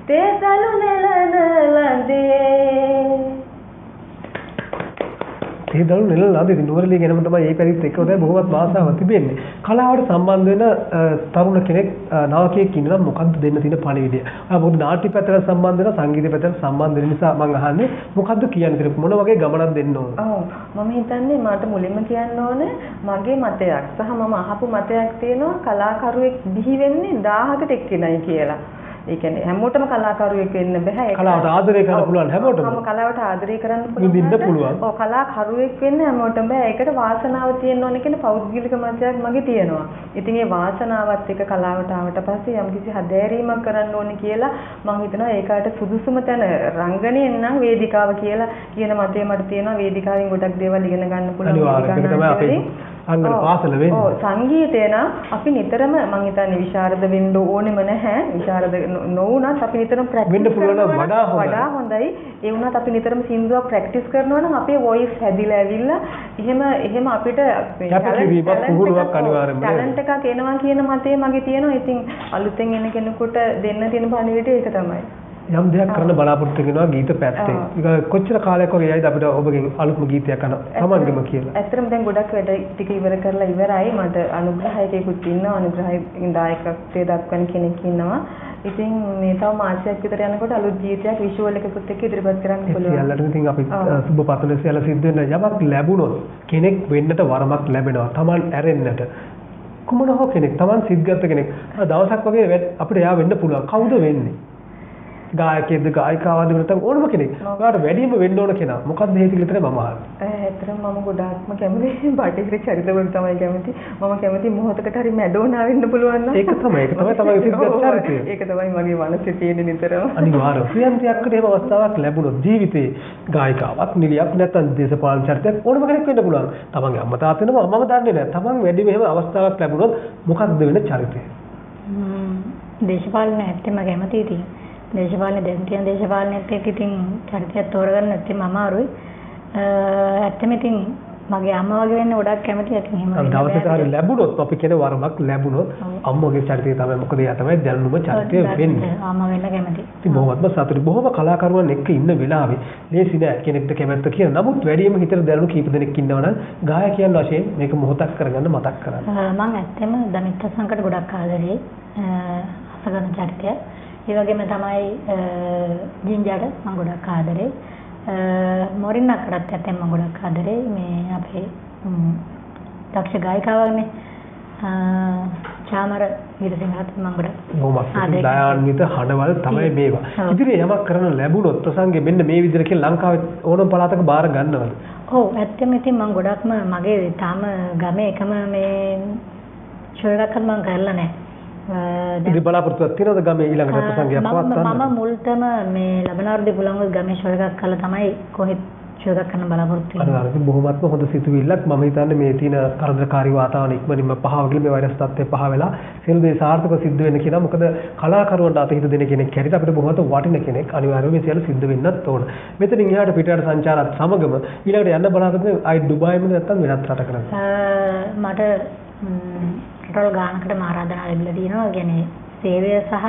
තේසලු නෙලන ලඳේ ඒ දළු නෙල ළඟ ඉතින් නුවරඑළිය ගැනම තමයි මේ පැරිත් එක්ක උදේ බොහොමත් ආසාවක් තිබෙන්නේ. කලාවට සම්බන්ධ වෙන තරුණ කෙනෙක් නායකයෙක් ඉන්නවා මොකද්ද දෙන්න තියෙන පණිවිඩය? මොකද නාට්‍ය පැත්තට සම්බන්ධ වෙන සංගීත පැත්තට සම්බන්ධ වෙන නිසා මම අහන්නේ මොකද්ද කියන්නේ මොන වගේ ගමනක් දෙන්න ඕන? ඔව් මම හිතන්නේ මට මුලින්ම කියන්න ඕනේ මගේ මතයක් සහ මම අහපු මතයක් තියෙනවා කලාකරුවෙක් බිහි වෙන්නේ 1000කට එක්කෙනයි කියලා. ඒ කියන්නේ හැමෝටම කලාකරුවෙක් වෙන්න බෑ. කලාවට ආදරය කරන්න පුළුවන් හැමෝටම. කලාවට ආදරය කරන්න විඳින්න පුළුවන්. ඔව් කලාකරුවෙක් වෙන්න හැමෝටම බෑ. ඒකට වාසනාව තියෙන්න ඕනේ කියන පෞද්ගලික මතයක් මගේ තියෙනවා. ඉතින් ඒ වාසනාවත් එක්ක කලාවට ආවට පස්සේ යම්කිසි හදෑරීමක් කරන්න ඕනේ කියලා මම හිතනවා ඒකට සුදුසුම තැන රංගනයෙන් නම් වේදිකාව කියලා කියන මතය මට තියෙනවා. වේදිකාවෙන් ගොඩක් දේවල් ඉගෙන ගන්න පුළුවන්. අංගන පාසල වෙන්නේ. ඔව් සංගීතය නම් අපි නිතරම මම හිතන්නේ විශාරද වෙන්න ඕනෙම නැහැ. විශාරද නොවුනත් අපි නිතරම ප්‍රැක්ටිස් වෙන්න පුළුවන් වඩා හොඳයි. ඒ වුණත් අපි නිතරම සින්දුවක් ප්‍රැක්ටිස් කරනවා නම් අපේ වොයිස් හැදිලා ඇවිල්ලා එහෙම අපිට ටැලන්ට් එකක් එනවා කියන මතය මගේ තියෙනවා. ඉතින් අලුතෙන් එන කෙනෙකුට දෙන්න තියෙන පණිවිඩය ඒක තමයි. යම් දෙයක් කරන්න බලාපොරොත්තු වෙනවා ගීත පැත්තේ. ඒක කොච්චර කාලයක් වගේ යයිද අපිට ඔබගෙන් අලුත්ම ගීතයක් අහන්න තමන්ගෙම කියලා. ඇත්තටම දැන් ගොඩක් වැඩ ටික ඉවර කරලා ඉවරයි. මට අනුග්‍රහයකෙකුත් ඉන්නවා. අනුග්‍රහයෙන් දායකත්වයේ දක්වන කෙනෙක් ඉන්නවා. ඉතින් මේ තව මාසයක් විතර යනකොට අලුත් ගීතයක් විෂුවල් එකකුත් එක්ක ඉදිරිපත් කරන්න පුළුවන්. සියල්ලටම ඉතින් අපි සුබ පතන සියල්ල සිද්ධ වෙන යමක් ලැබුණොත් කෙනෙක් වෙන්නට වරමක් ලැබෙනවා. තමන් ඇරෙන්නට කුමන හෝ කෙනෙක් තමන් සිද්ගත කෙනෙක් දවසක් වගේ අපිට එයා වෙන්න පුළුවන්. කවුද වෙන්නේ? ගායකයෙක්ද ගායිකාවක්ද නැත්නම් ඕනම කෙනෙක්. ඔයාලට වැඩිම වෙන්න ඕන කෙනා. මොකක්ද හේතු කියලා තමයි මම අහන්නේ. ඇත්තටම මම ගොඩාක්ම කැමති බටහිර චරිතවලට තමයි කැමති. මම කැමති මොහොතකට හරි මැඩෝනා වෙන්න පුළුවන් නම්. ඒක තමයි තමයි සිද්ධ චරිතය. ඒක තමයි මගේ මනසේ තියෙන නිතරම. අනිවාර්යයෙන්. ප්‍රියන්තියක්කට එහෙම අවස්ථාවක් ලැබුණොත් ජීවිතේ ගායිකාවක්, නිලියක් නැත්නම් දේශපාලන චරිතයක් ඕනම කෙනෙක් වෙන්න පුළුවන්. තමන්ගේ අම්මා තාත්තා වෙනවා මම දන්නේ නැහැ. තමන් වැඩිම එහෙම අවස්ථාවක් ලැබුණොත් මොකක්ද වෙන චරිතය? දේශපාලන ඇත්තම කැමතියි ඉතින්. දේශපාලන දැන් තියෙන දේශපාලනයත් එක්ක ඉතින් චරිතයක් තෝරගන්න නැත්නම් අමාරුයි. ඇත්තම ඉතින් මගේ අම්මා වගේ වෙන්න ගොඩක් කැමතියි. ඉතින් එහෙම දවසක හරි ලැබුණොත් අපි කියන වරමක් ලැබුණොත් අම්මගේ චරිතය තමයි මොකද එයා තමයි දැනුම චරිතය වෙන්නේ. අම්මා වෙන්න කැමතියි. ඉතින් බොහොමත්ම සතුටුයි. බොහොම කලාකරුවන් එක්ක ඉන්න වෙලාවේ ලේසි නෑ කෙනෙක්ට කැමැත්ත කියන. නමුත් වැඩිම හිතට දැනුණු කීප දෙනෙක් ඉන්නවනම් ගායකයන් වශයෙන් මේක මොහොතක් කරගන්න මතක් කරන්න. මම ඇත්තම දමිත්ත සංකට ගොඩක් ආදරේ. අසගන චරිතය. ඒ වගේම තමයි ජින්ජාට මම ගොඩක් ආදරේ. මොරින්නකටත් ඇත්තෙන් මම ගොඩක් ආදරේ. මේ අපේ දක්ෂ ගායිකාවනේ චාමර ගිරසිංහත් මම ගොඩක් ආදරේ. දයාන්විත හඬවල් තමයි මේවා. ඉතින් යමක් කරන්න ලැබුණොත් ප්‍රසංගේ මෙන්න මේ විදිහට කියලා ලංකාවේ ඕනම පළාතක බාර ගන්නවද? ඔව් ඇත්තම ඉතින් මම ගොඩක්ම මගේ තාම ගමේ එකම මේ ෂෝරක්වත් මම කරලා නැහැ. ඉතින් බලාපොරොත්තුවක් තියෙනවද ගමේ ඊළඟට ප්‍රසංගයක් පවත්වන්න? මම මුල්තම මේ ලබනවර්ධි පුලංගොස් ගමේ ෂෝරකක් කළා තමයි කොහෙත් ෂෝරක් කරන්න බලාපොරොත්තු වෙන්නේ. අර බොහොමත්ම හොඳ සිතුවිල්ලක්. මම හිතන්නේ මේ තියෙන කරදරකාරී වාතාවරණ ඉක්මනින්ම පහව ගිහලා මේ වෛරස් තත්ත්වය පහ වෙලා සියලු දේ සාර්ථකව සිද්ධ වෙන්න කියලා. මොකද කලාකරුවන්ට අතහිත දෙන කෙනෙක් හැටියට අපිට බොහොමත් වටින කෙනෙක්. අනිවාර්යයෙන්ම මේ සියල්ල සිද්ධ වෙන්නත් ඕන. මෙතනින් එහාට පිටරට සංචාරات සමගම ඊළඟට යන්න බලාපොරොත්තු වෙන්නේ ආයි ඩුබායිම නැත්නම් වෙනත් රටකට. මට රටවල් ගානකට ආරාධනා ලැබිලා තියෙනවා. කියන්නේ සේවය සහ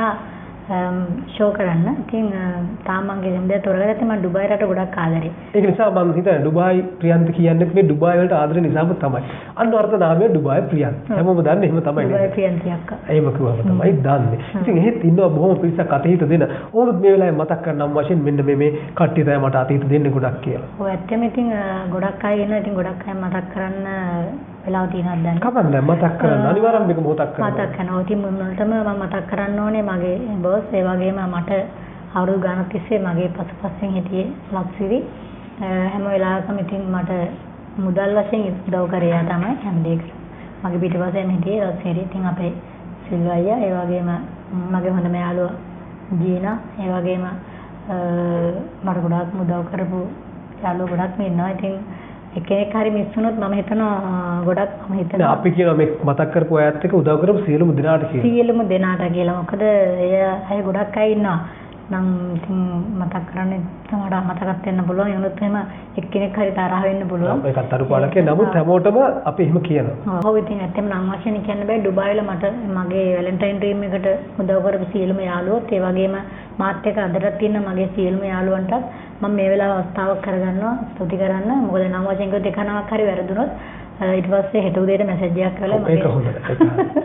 ෂෝ කරන්න. ඉතින් තාම මගේ දෙම්බේ තොරගත්තේ මම ඩුබායි රට ගොඩක් ආදරේ. ඒක නිසා මම හිතන්නේ ඩුබායි ප්‍රියන්ත කියන්නේ මේ ඩුබායි වලට ආදරේ නිසාම තමයි. අන්න අර්ථ නාමය ඩුබායි ප්‍රියන්ත. හැමෝම දන්නේ එහෙම තමයි නේද? ඩුබායි ප්‍රියන්තිය අක්කා. එහෙම කිව්වම තමයි දන්නේ. ඉතින් එහෙත් ඉන්නවා බොහොම පිරිසක් අතහිත දෙන. ඕනොත් මේ වෙලාවේ මතක් කරනම් වශයෙන් මෙන්න මේ කට්ටිය තමයි මට අතහිත දෙන්නේ ගොඩක් කියලා. ඔව් ඇත්තම ඉතින් ගොඩක් අය ඉන්නවා. ඉතින් ගොඩක් අය මතක් කරන්න වෙලාව තියෙනවා දැන්. කවන්න මතක් කරන්න අනිවාර්යයෙන් මේක මොහොතක් කරන්න. මතක් කරනවා. ඉතින් මුල්තම මම මතක් කරන්න ඕනේ මගේ බොස් ඒ වගේම මට අවුරුදු ගානක් තිස්සේ මගේ පසුපසින් හිටියේ ලක්සිරි. හැම වෙලාවකම ඉතින් මට මුදල් වශයෙන් උදව් කරේ යා තමයි හැම දෙයකම. මගේ පිටිපස්සෙන් හිටියේ ලක්සිරි. ඉතින් අපේ සිල්වා අයියා ඒ වගේම මගේ හොඳම යාළුවා ජීනා ඒ වගේම මට ගොඩාක් උදව් කරපු යාළුවෝ ගොඩක් ඉන්නවා. ඉතින් එක්කෙනෙක් හරි මිස් වුණොත් මම හිතනවා ගොඩක් මම හිතනවා අපි කියනවා මේ මතක් කරපු අයත් එක්ක උදව් කරපු සියලුම දෙනාට කියලා. සියලුම දෙනාට කියලා. මොකද අය ගොඩක් අය ඉන්නවා. නම් ඉතින් මතක් කරන්නේ තමයි මතකත් වෙන්න පුළුවන්. ඒනොත් එහෙම එක්කෙනෙක් හරි තරහ වෙන්න පුළුවන්. ඒකත් අරුපාලක. නමුත් හැමෝටම අපි එහෙම කියනවා. ඔව් ඉතින් ඇත්තම නම් වශයෙන් කියන්න බෑ. ඩුබායිල මට මගේ වැලන්ටයින් ඩ්‍රීම් එකට උදව් කරපු සියලුම යාළුවෝත් ඒ වගේම මාත් එක්ක අදටත් ඉන්න මගේ සියලුම යාළුවන්ටත් මම මේ වෙලාව අවස්ථාවක් කරගන්නවා ස්තුති කරන්න. මොකද නම් වශයෙන් කිව්වොත් එකනමක් හරි වැරදුනොත් ඊට පස්සේ හෙට උදේට මැසේජ් එකක් කරලා ඒක හොඳයි.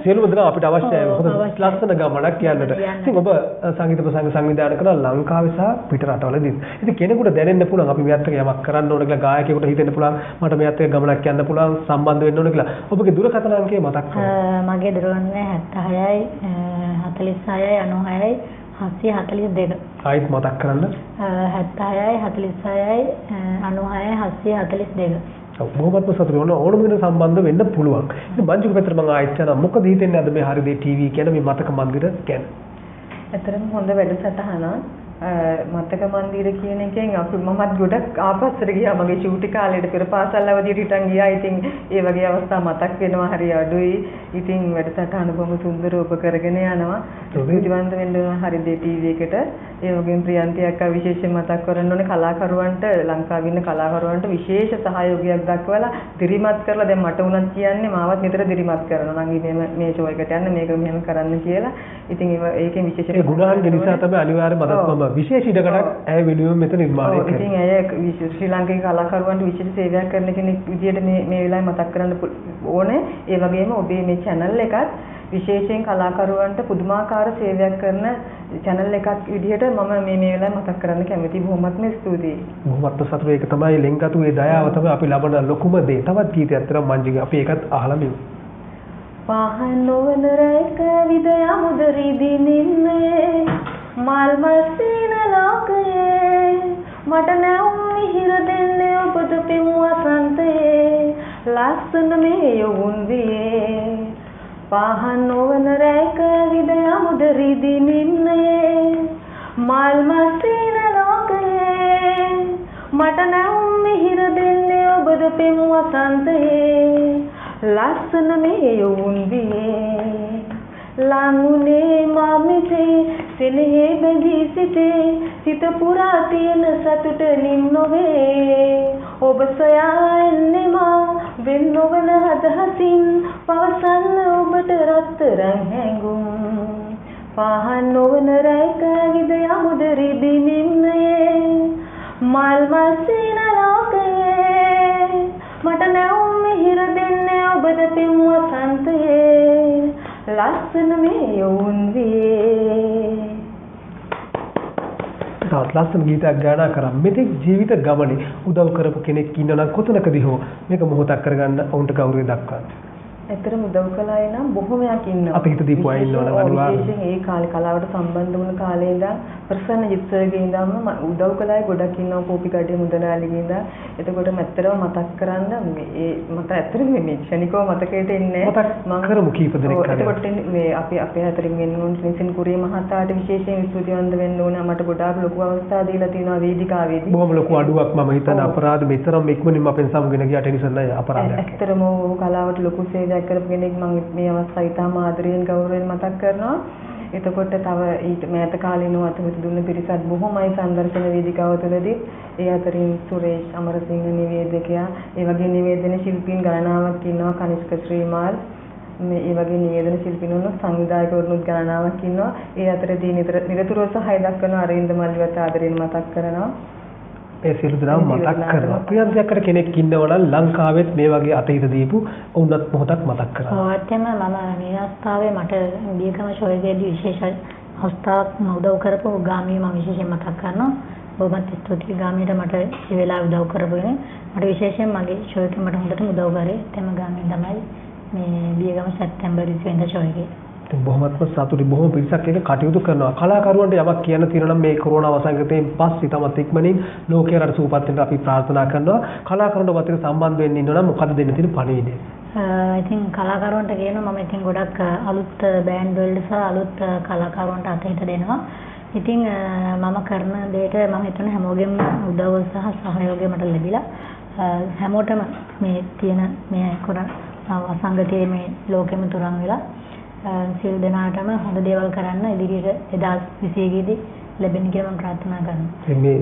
සියලුම දෙනා අපිට අවශ්‍යයි. හොඳ ලස්සන ගමනක් යන්නට. ඉතින් ඔබ සංගීත ප්‍රසංග සංවිධානය කරන ලංකාවේ සහ පිට රටවලදී. ඉතින් කෙනෙකුට දැනෙන්න පුළුවන් අපි මෙයත් එක්ක යමක් කරන්න ඕන කියලා ගායකයෙකුට හිතෙන්න පුළුවන් මට මෙයත් එක්ක ගමනක් යන්න පුළුවන් සම්බන්ධ වෙන්න ඕන කියලා. ඔබගේ දුරකථන අංකය මතක් කරගන්න. මගේ දුරකථනය 76යි 46යි 96යි 742. ආයිත් මතක් කරන්න. 76යි 46යි 96යි 742. බොහොමත්ම සතුටුයි. ඕනම වෙන සම්බන්ධ වෙන්න පුළුවන්. ඉතින් මංජුක පැත්තට මම ආයෙත් යනවා. මොකද හිතෙන්නේ අද මේ හරිදේ ටීවී කියන මේ මතක මන්දිර කියන්නේ? ඇත්තටම හොඳ වැඩසටහනක්. මතක මන්දිර කියන එකෙන් අපි මමත් ගොඩක් ආපස්සට ගියා මගේ චූටි කාලේට පෙර පාසල් අවදියට හිටන් ගියා. ඉතින් ඒ වගේ අවස්ථා මතක් වෙනවා හරි අඩුයි. ඉතින් වැඩසටහන බොහොම සුන්දරව ඔබ කරගෙන යනවා. ප්‍රතිවන්ත වෙන්න හරිදේ ටීවී එකට. ඒ වගේම ප්‍රියන්ති අක්කා විශේෂයෙන් මතක් කරන්න ඕනේ කලාකරුවන්ට ලංකාවේ ඉන්න කලාකරුවන්ට විශේෂ සහයෝගයක් දක්වලා දිරිමත් කරලා දැන් මට උනත් කියන්නේ මාවත් නිතර දිරිමත් කරනවා නම් මේ ෂෝ එකට යන්න මේක මෙහෙම කරන්න කියලා. ඉතින් ඒකෙන් විශේෂ ඒ ගුණාංග නිසා තමයි අනිවාර්ය මම විශේෂ ඉඩකඩක් ඇය වෙනුවෙන් මෙතන නිර්මාණය කරන්නේ. ඉතින් ඇය ශ්‍රී ලාංකික කලාකරුවන්ට විශේෂ සේවයක් කරන කෙනෙක් විදියට මේ වෙලාවේ මතක් කරන්න ඕනේ. ඒ වගේම ඔබේ මේ channel එකත් විශේෂයෙන් කලාකරුවන්ට පුදුමාකාර සේවයක් කරන channel එකක් විදිහට මම මේ වෙලාවේ මතක් කරන්න කැමතියි. බොහොමත්ම ස්තුතියි. බොහොමත්ම සතුටුයි. ඒක තමයි ලෙන්ගතු ඒ දයාව තමයි අපි ලබන ලොකුම දේ. තවත් ගීතයක් අතර මංජුගේ අපි ඒකත් අහලා මෙමු. පහන් නොවන රැක විද යමුද රිදිනින්නේ මල් මස්සින ලෝකයේ මට නැවුම් මිහිර දෙන්නේ ඔබට පින් වසන්තයේ ලස්සන මේ යොවුන් වියේ පහන් නොවන රැක විද යමුද රිදිනින්නේ මල් මස්සින ලෝකයේ මට නැවුම් මිහිර දෙන්නේ ඔබට පින් වසන්තයේ ලස්සන මේ යොවුන් වියේ ලංුනේ මමිසේ සෙනෙහි බැඳී සිටේ සිත පුරා තියෙන සතුට නිම් නොවේ ඔබ සොයා එන්නේ මා වෙන් නොවන හදහසින් පවසන්න ඔබට රත්තරන් හැඟුම් පහන් නොවන රැක විද යමුද රිදිනින්නේ මල් මස්සින ලෝකයේ මට නැවුම් මිහිර දෙන්නේ ඔබද පින් වසන්තයේ ලස්සන මේ යොවුන් වියේ. තවත් ලස්සන ගීතයක් ගායනා කරා. මෙතෙක් ජීවිත ගමනේ උදව් කරපු කෙනෙක් ඉන්නවා නම් කොතනකදී හෝ මේක මොහොතක් කරගන්න ඔවුන්ට ගෞරවය දක්වන්න. ඇත්තටම උදව් කළා නම් බොහොමයක් ඉන්නවා. අපි හිත දීපු අය ඉන්නවා නම් අනිවාර්යයෙන්. විශේෂයෙන් ඒ කාලේ කලාවට සම්බන්ධ වුණ කාලේ ඉඳන් ප්‍රසන්න ජිත්සර්ගේ ඉඳන්ම උදව් කළා ගොඩක් ඉන්නවා කෝපිකඩේ මුදලාලිගේ ඉඳන්. එතකොට මැත්තරව මතක් කරන්න මේ මට ඇත්තටම මේ ක්ෂණිකව මතකයට එන්නේ මම කරමු කීප දෙනෙක් කරා. එතකොට මේ අපි අපේ අතරින් වෙන්න ඕන නිසින් කුරිය මහතාට විශේෂයෙන් ස්තුතිවන්ත වෙන්න ඕන. මට ගොඩාක් ලොකු අවස්ථා දීලා තියෙනවා වේදිකාවේදී. බොහොම ලොකු අඩුවක් මම හිතන අපරාධ මෙතරම් ඉක්මනින්ම අපෙන් සමුගෙන ගියාට නිසන් නෑ අපරාධයක්. ඇත්තටම කලාවට ලොකු සේවයක් කරපු කෙනෙක් මම මේ අවස්ථාවේ ඉතාම ආදරයෙන් ගෞරවයෙන් මතක් කරනවා. එතකොට තව ඊට මෑත කාලේනෝ අතමිට දුන්න පිරිසක් බොහොමයි සංදර්ශන වේදිකාව තුළදී ඒ අතරින් සුරේෂ් අමරසිංහ නිවේදකයා ඒ වගේ නිවේදන ශිල්පීන් ගණනාවක් ඉන්නවා කනිෂ්ක ශ්‍රීමාල් මේ ඒ වගේ නිවේදන ශිල්පීනුන් සංවිධායකවරුනුත් ගණනාවක් ඉන්නවා. ඒ අතරදී නිරතුරුව සහාය දක්වන අරින්ද මල්ලිවත් ආදරයෙන් මතක් කරනවා. ඒ සියලු දෙනාම මතක් කරනවා. ප්‍රියන්තියකට කෙනෙක් ඉන්නව නම් ලංකාවෙත් මේ වගේ අතීත දීපු වුණත් මොහොතක් මතක් කරනවා. ඔව් ඇත්තම මම මේ අවස්ථාවේ මට දීගම ෂෝයේදී විශේෂ අවස්ථාවක් උදව් කරපු ගාමිණී මම විශේෂයෙන් මතක් කරනවා. බොහොමත් ස්තුතියි ගාමිණීට මට මේ වෙලාව උදව් කරපුනේ. මට විශේෂයෙන් මගේ ෂෝ එකේ මට හොඳටම උදව් කරේ. තම ගාමිණී තමයි මේ දීගම සැප්තැම්බර් 20 වෙනිදා ෂෝ එකේ. බොහොමත්ම සතුටුයි. බොහොම පිරිසක් එක කටයුතු කරනවා. කලාකරුවන්ට යමක් කියන්න තියෙනවා නම් මේ කොරෝනා වසංගතයෙන් පස්සේ තමත් ඉක්මනින් ලෝකයේ රට සූපත් වෙන්න අපි ප්‍රාර්ථනා කරනවා. කලාකරුවන්ට වතිර සම්බන්ධ වෙන්න ඉන්නවා නම් මොකද දෙන්න තියෙන පණිවිඩය? ඉතින් කලාකරුවන්ට කියනවා මම ඉතින් ගොඩක් අලුත් බෑන්ඩ් වලට සහ අලුත් කලාකරුවන්ට අතහිත දෙනවා. ඉතින් මම කරන දෙයට මම හිතන හැමෝගෙම උදව්ව සහ සහයෝගය මට ලැබිලා හැමෝටම මේ තියෙන මේ අසංගතයේ මේ ලෝකෙම තුරන් වෙලා සියලු දෙනාටම හොඳ දේවල් කරන්න ඉදිරියට 2021 දී ලැබෙන්න කියලා මම ප්‍රාර්ථනා කරනවා. මේ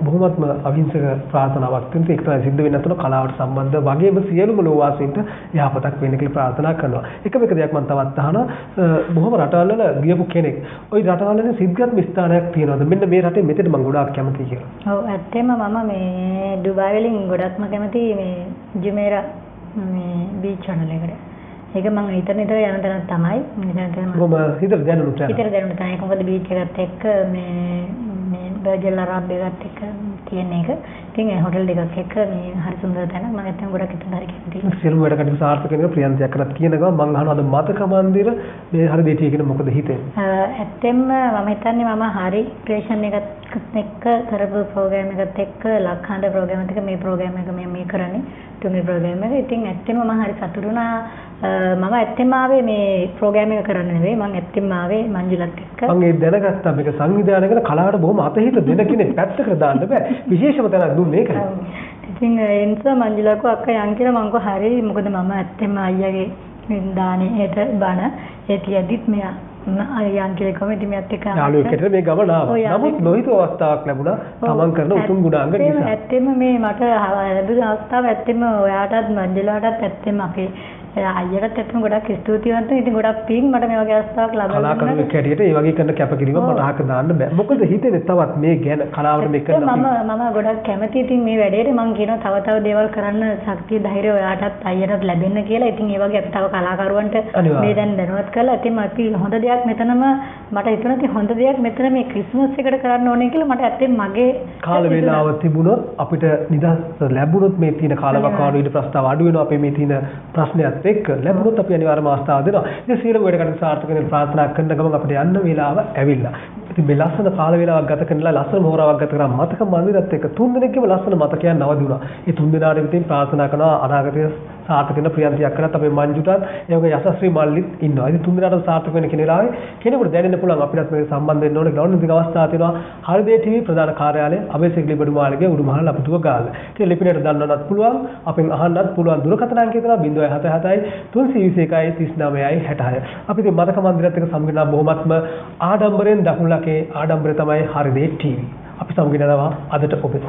බොහොමත්ම අහිංසක ප්‍රාර්ථනාවක් තියෙනවා. ඒක තමයි සිද්ධ වෙන්නේ නැතුන කලාවට සම්බන්ධ වගේම සියලුම ලෝවාසීන්ට යහපතක් වෙන්න කියලා ප්‍රාර්ථනා කරනවා. එකම එක දෙයක් මම තවත් අහනවා. බොහොම රටවල් වල ගියපු කෙනෙක්. ওই රටවල් වල සිද්ධාත්ම ස්ථානයක් තියෙනවද? මෙන්න මේ රටේ මෙතන මම ගොඩාක් කැමතියි කියලා. ඔව් ඇත්තෙම මම මේ ඩුබායි වලින් ගොඩක්ම කැමතියි මේ ජුමේරා මේ බීච් වලට. ඒක මම නිතර යන තැනක් තමයි. කොහොම හිතට දැනුණු තැන. හිතට දැනුණු තැන. ඒක මොකද බීච් එකත් එක්ක මේ බර්ජල් අරාබ් එකත් එක්ක තියෙන එක. ඉතින් ඒ හොටෙල් දෙකක් එක්ක මේ හරි සුන්දර තැනක්. මම ඇත්තටම ගොඩක් හිතන හරි කැමතියි. සියලුම වැඩ කටයුතු සාර්ථක වෙනවා ප්‍රියන්තයක් කරත් කියන ගමන් මම අහනවා අද මතක මන්දිර මේ හරි දෙටි කියන මොකද හිතෙන්නේ? ඇත්තෙන්ම මම හිතන්නේ මම හරි ක්‍රියේෂන් එකත් එක්ක කරපු ප්‍රෝග්‍රෑම් එකත් එක්ක ලක්හඬ ප්‍රෝග්‍රෑම් එක මේ ප්‍රෝග්‍රෑම් එක මේ කරන්නේ තුන්වෙනි ප්‍රෝග්‍රෑම් එක. ඉතින් ඇත්තෙන්ම මම හරි සතුටු වුණා. මම ඇත්තෙන්ම ආවේ මේ ප්‍රෝග්‍රෑම් එක කරන්න නෙවෙයි. මම ඇත්තෙන්ම ආවේ මංජුලත් එක්ක. මම ඒ දැනගත්තා මේක සංවිධානය කරන කලාවට බොහොම අතහිත දෙන කෙනෙක් පැත්තකට දාන්න බෑ. විශේෂම තැනක් දුන්නේ ඒකයි. ඉතින් ඒ නිසා මංජුලක අක්කා යන් කියලා මං කෝ හරි මොකද මම ඇත්තෙන්ම අයියාගේ දානේ හෙට බණ ඒ තියදිත් මෙයා යන් කියලා කොමෙඩි මෙයත් එක්ක යාළුවෙක්ට මේ ගමන ආවා. නමුත් නොහිතව අවස්ථාවක් ලැබුණා තමන් කරන උතුම් ගුණාංග නිසා. ඇත්තෙන්ම මේ මට ලැබුණ අවස්ථාව ඇත්තෙන්ම ඔයාටත් මංජුලාටත් ඇත්තෙන්ම අපේ අයියටත් ඇත්තම ගොඩක් ස්තුතිවන්ත. ඉතින් ගොඩක් පිං මට මේ වගේ අවස්ථාවක් ලැබුණා. කලාකරුවෙක් හැටියට මේ වගේ කරන කැපකිරීම මට අහක දාන්න බෑ. මොකද හිතෙන්නේ තවත් මේ ගැන කලාවට මේ කරන මම ගොඩක් කැමති. ඉතින් මේ වැඩේට මම කියනවා තව දේවල් කරන්න ශක්තිය ධෛර්යය ඔයාටත් අයියටත් ලැබෙන්න කියලා. ඉතින් ඒ වගේ අපි තව කලාකරුවන්ට මේ දැන් දැනුවත් කරලා ඉතින් අපි හොඳ දෙයක් මෙතනම මට හිතුණා ඉතින් හොඳ දෙයක් මෙතන මේ ක්‍රිස්මස් එකට කරන්න ඕනේ කියලා මට ඇත්තෙන් මගේ කාල වේලාව තිබුණොත් අපිට නිදහස ලැබුණොත් මේ තියෙන කාලවකවානුව ඊට ප්‍රස්තාව අඩු වෙනවා. අපේ මේ තියෙන ප්‍රශ්නයත් එක්ක ලැබුණොත් අපි අනිවාර්යයෙන්ම අවස්ථාව දෙනවා. ඉතින් සියලුම වැඩ කටයුතු සාර්ථක වෙන්න ප්‍රාර්ථනා කරන ගමන් අපිට යන්න වේලාව ඇවිල්ලා. ඉතින් මේ ලස්සන කාල වේලාවක් ගත කරනලා ලස්සන මොහොරාවක් ගත කරා මතක මන්දිරත් එක්ක තුන් දෙනෙක්ගේම ලස්සන මතකයන් නවදි වුණා. ඒ තුන් දෙනාට විදිහින් ප්‍රාර්ථනා කරනවා අනාගතයේ සාර්ථක වෙන ප්‍රියන්තියක් කරත් අපේ මංජුටත් ඒ වගේ යසස්වී මල්ලිත් ඉන්නවා. ඉතින් තුන් දෙනාට සාර්ථක වෙන කෙනෙකුලාවේ කෙනෙකුට දැනෙන්න පුළුවන් අපිටත් මේක සම්බන්ධ වෙන්න ඕනේ. ගෞරවනීය අවස්ථාවක් තියෙනවා. හරිදේ ටීවී ප්‍රධාන කාර්යාලය අබේසෙග්ලි බඩුමාලිගේ උඩුමහල් අපතුව ගාල්ල. ඉතින් ලිපිනයට දන්නවන්නත් පුළුවන්. අපෙන් අහන්නත් පුළුවන්. දුරකථන අංකය තියෙනවා 077 321 39 66. අපි ඉතින් මතක මන්දිරත් එක්ක සම්බන්ධ බොහොමත්ම ආඩම්බරෙන් දකුණු ලකේ ආඩම්බරය තමයි හරිදේ ටීවී. අපි සමගිනනවා අදට ඔබට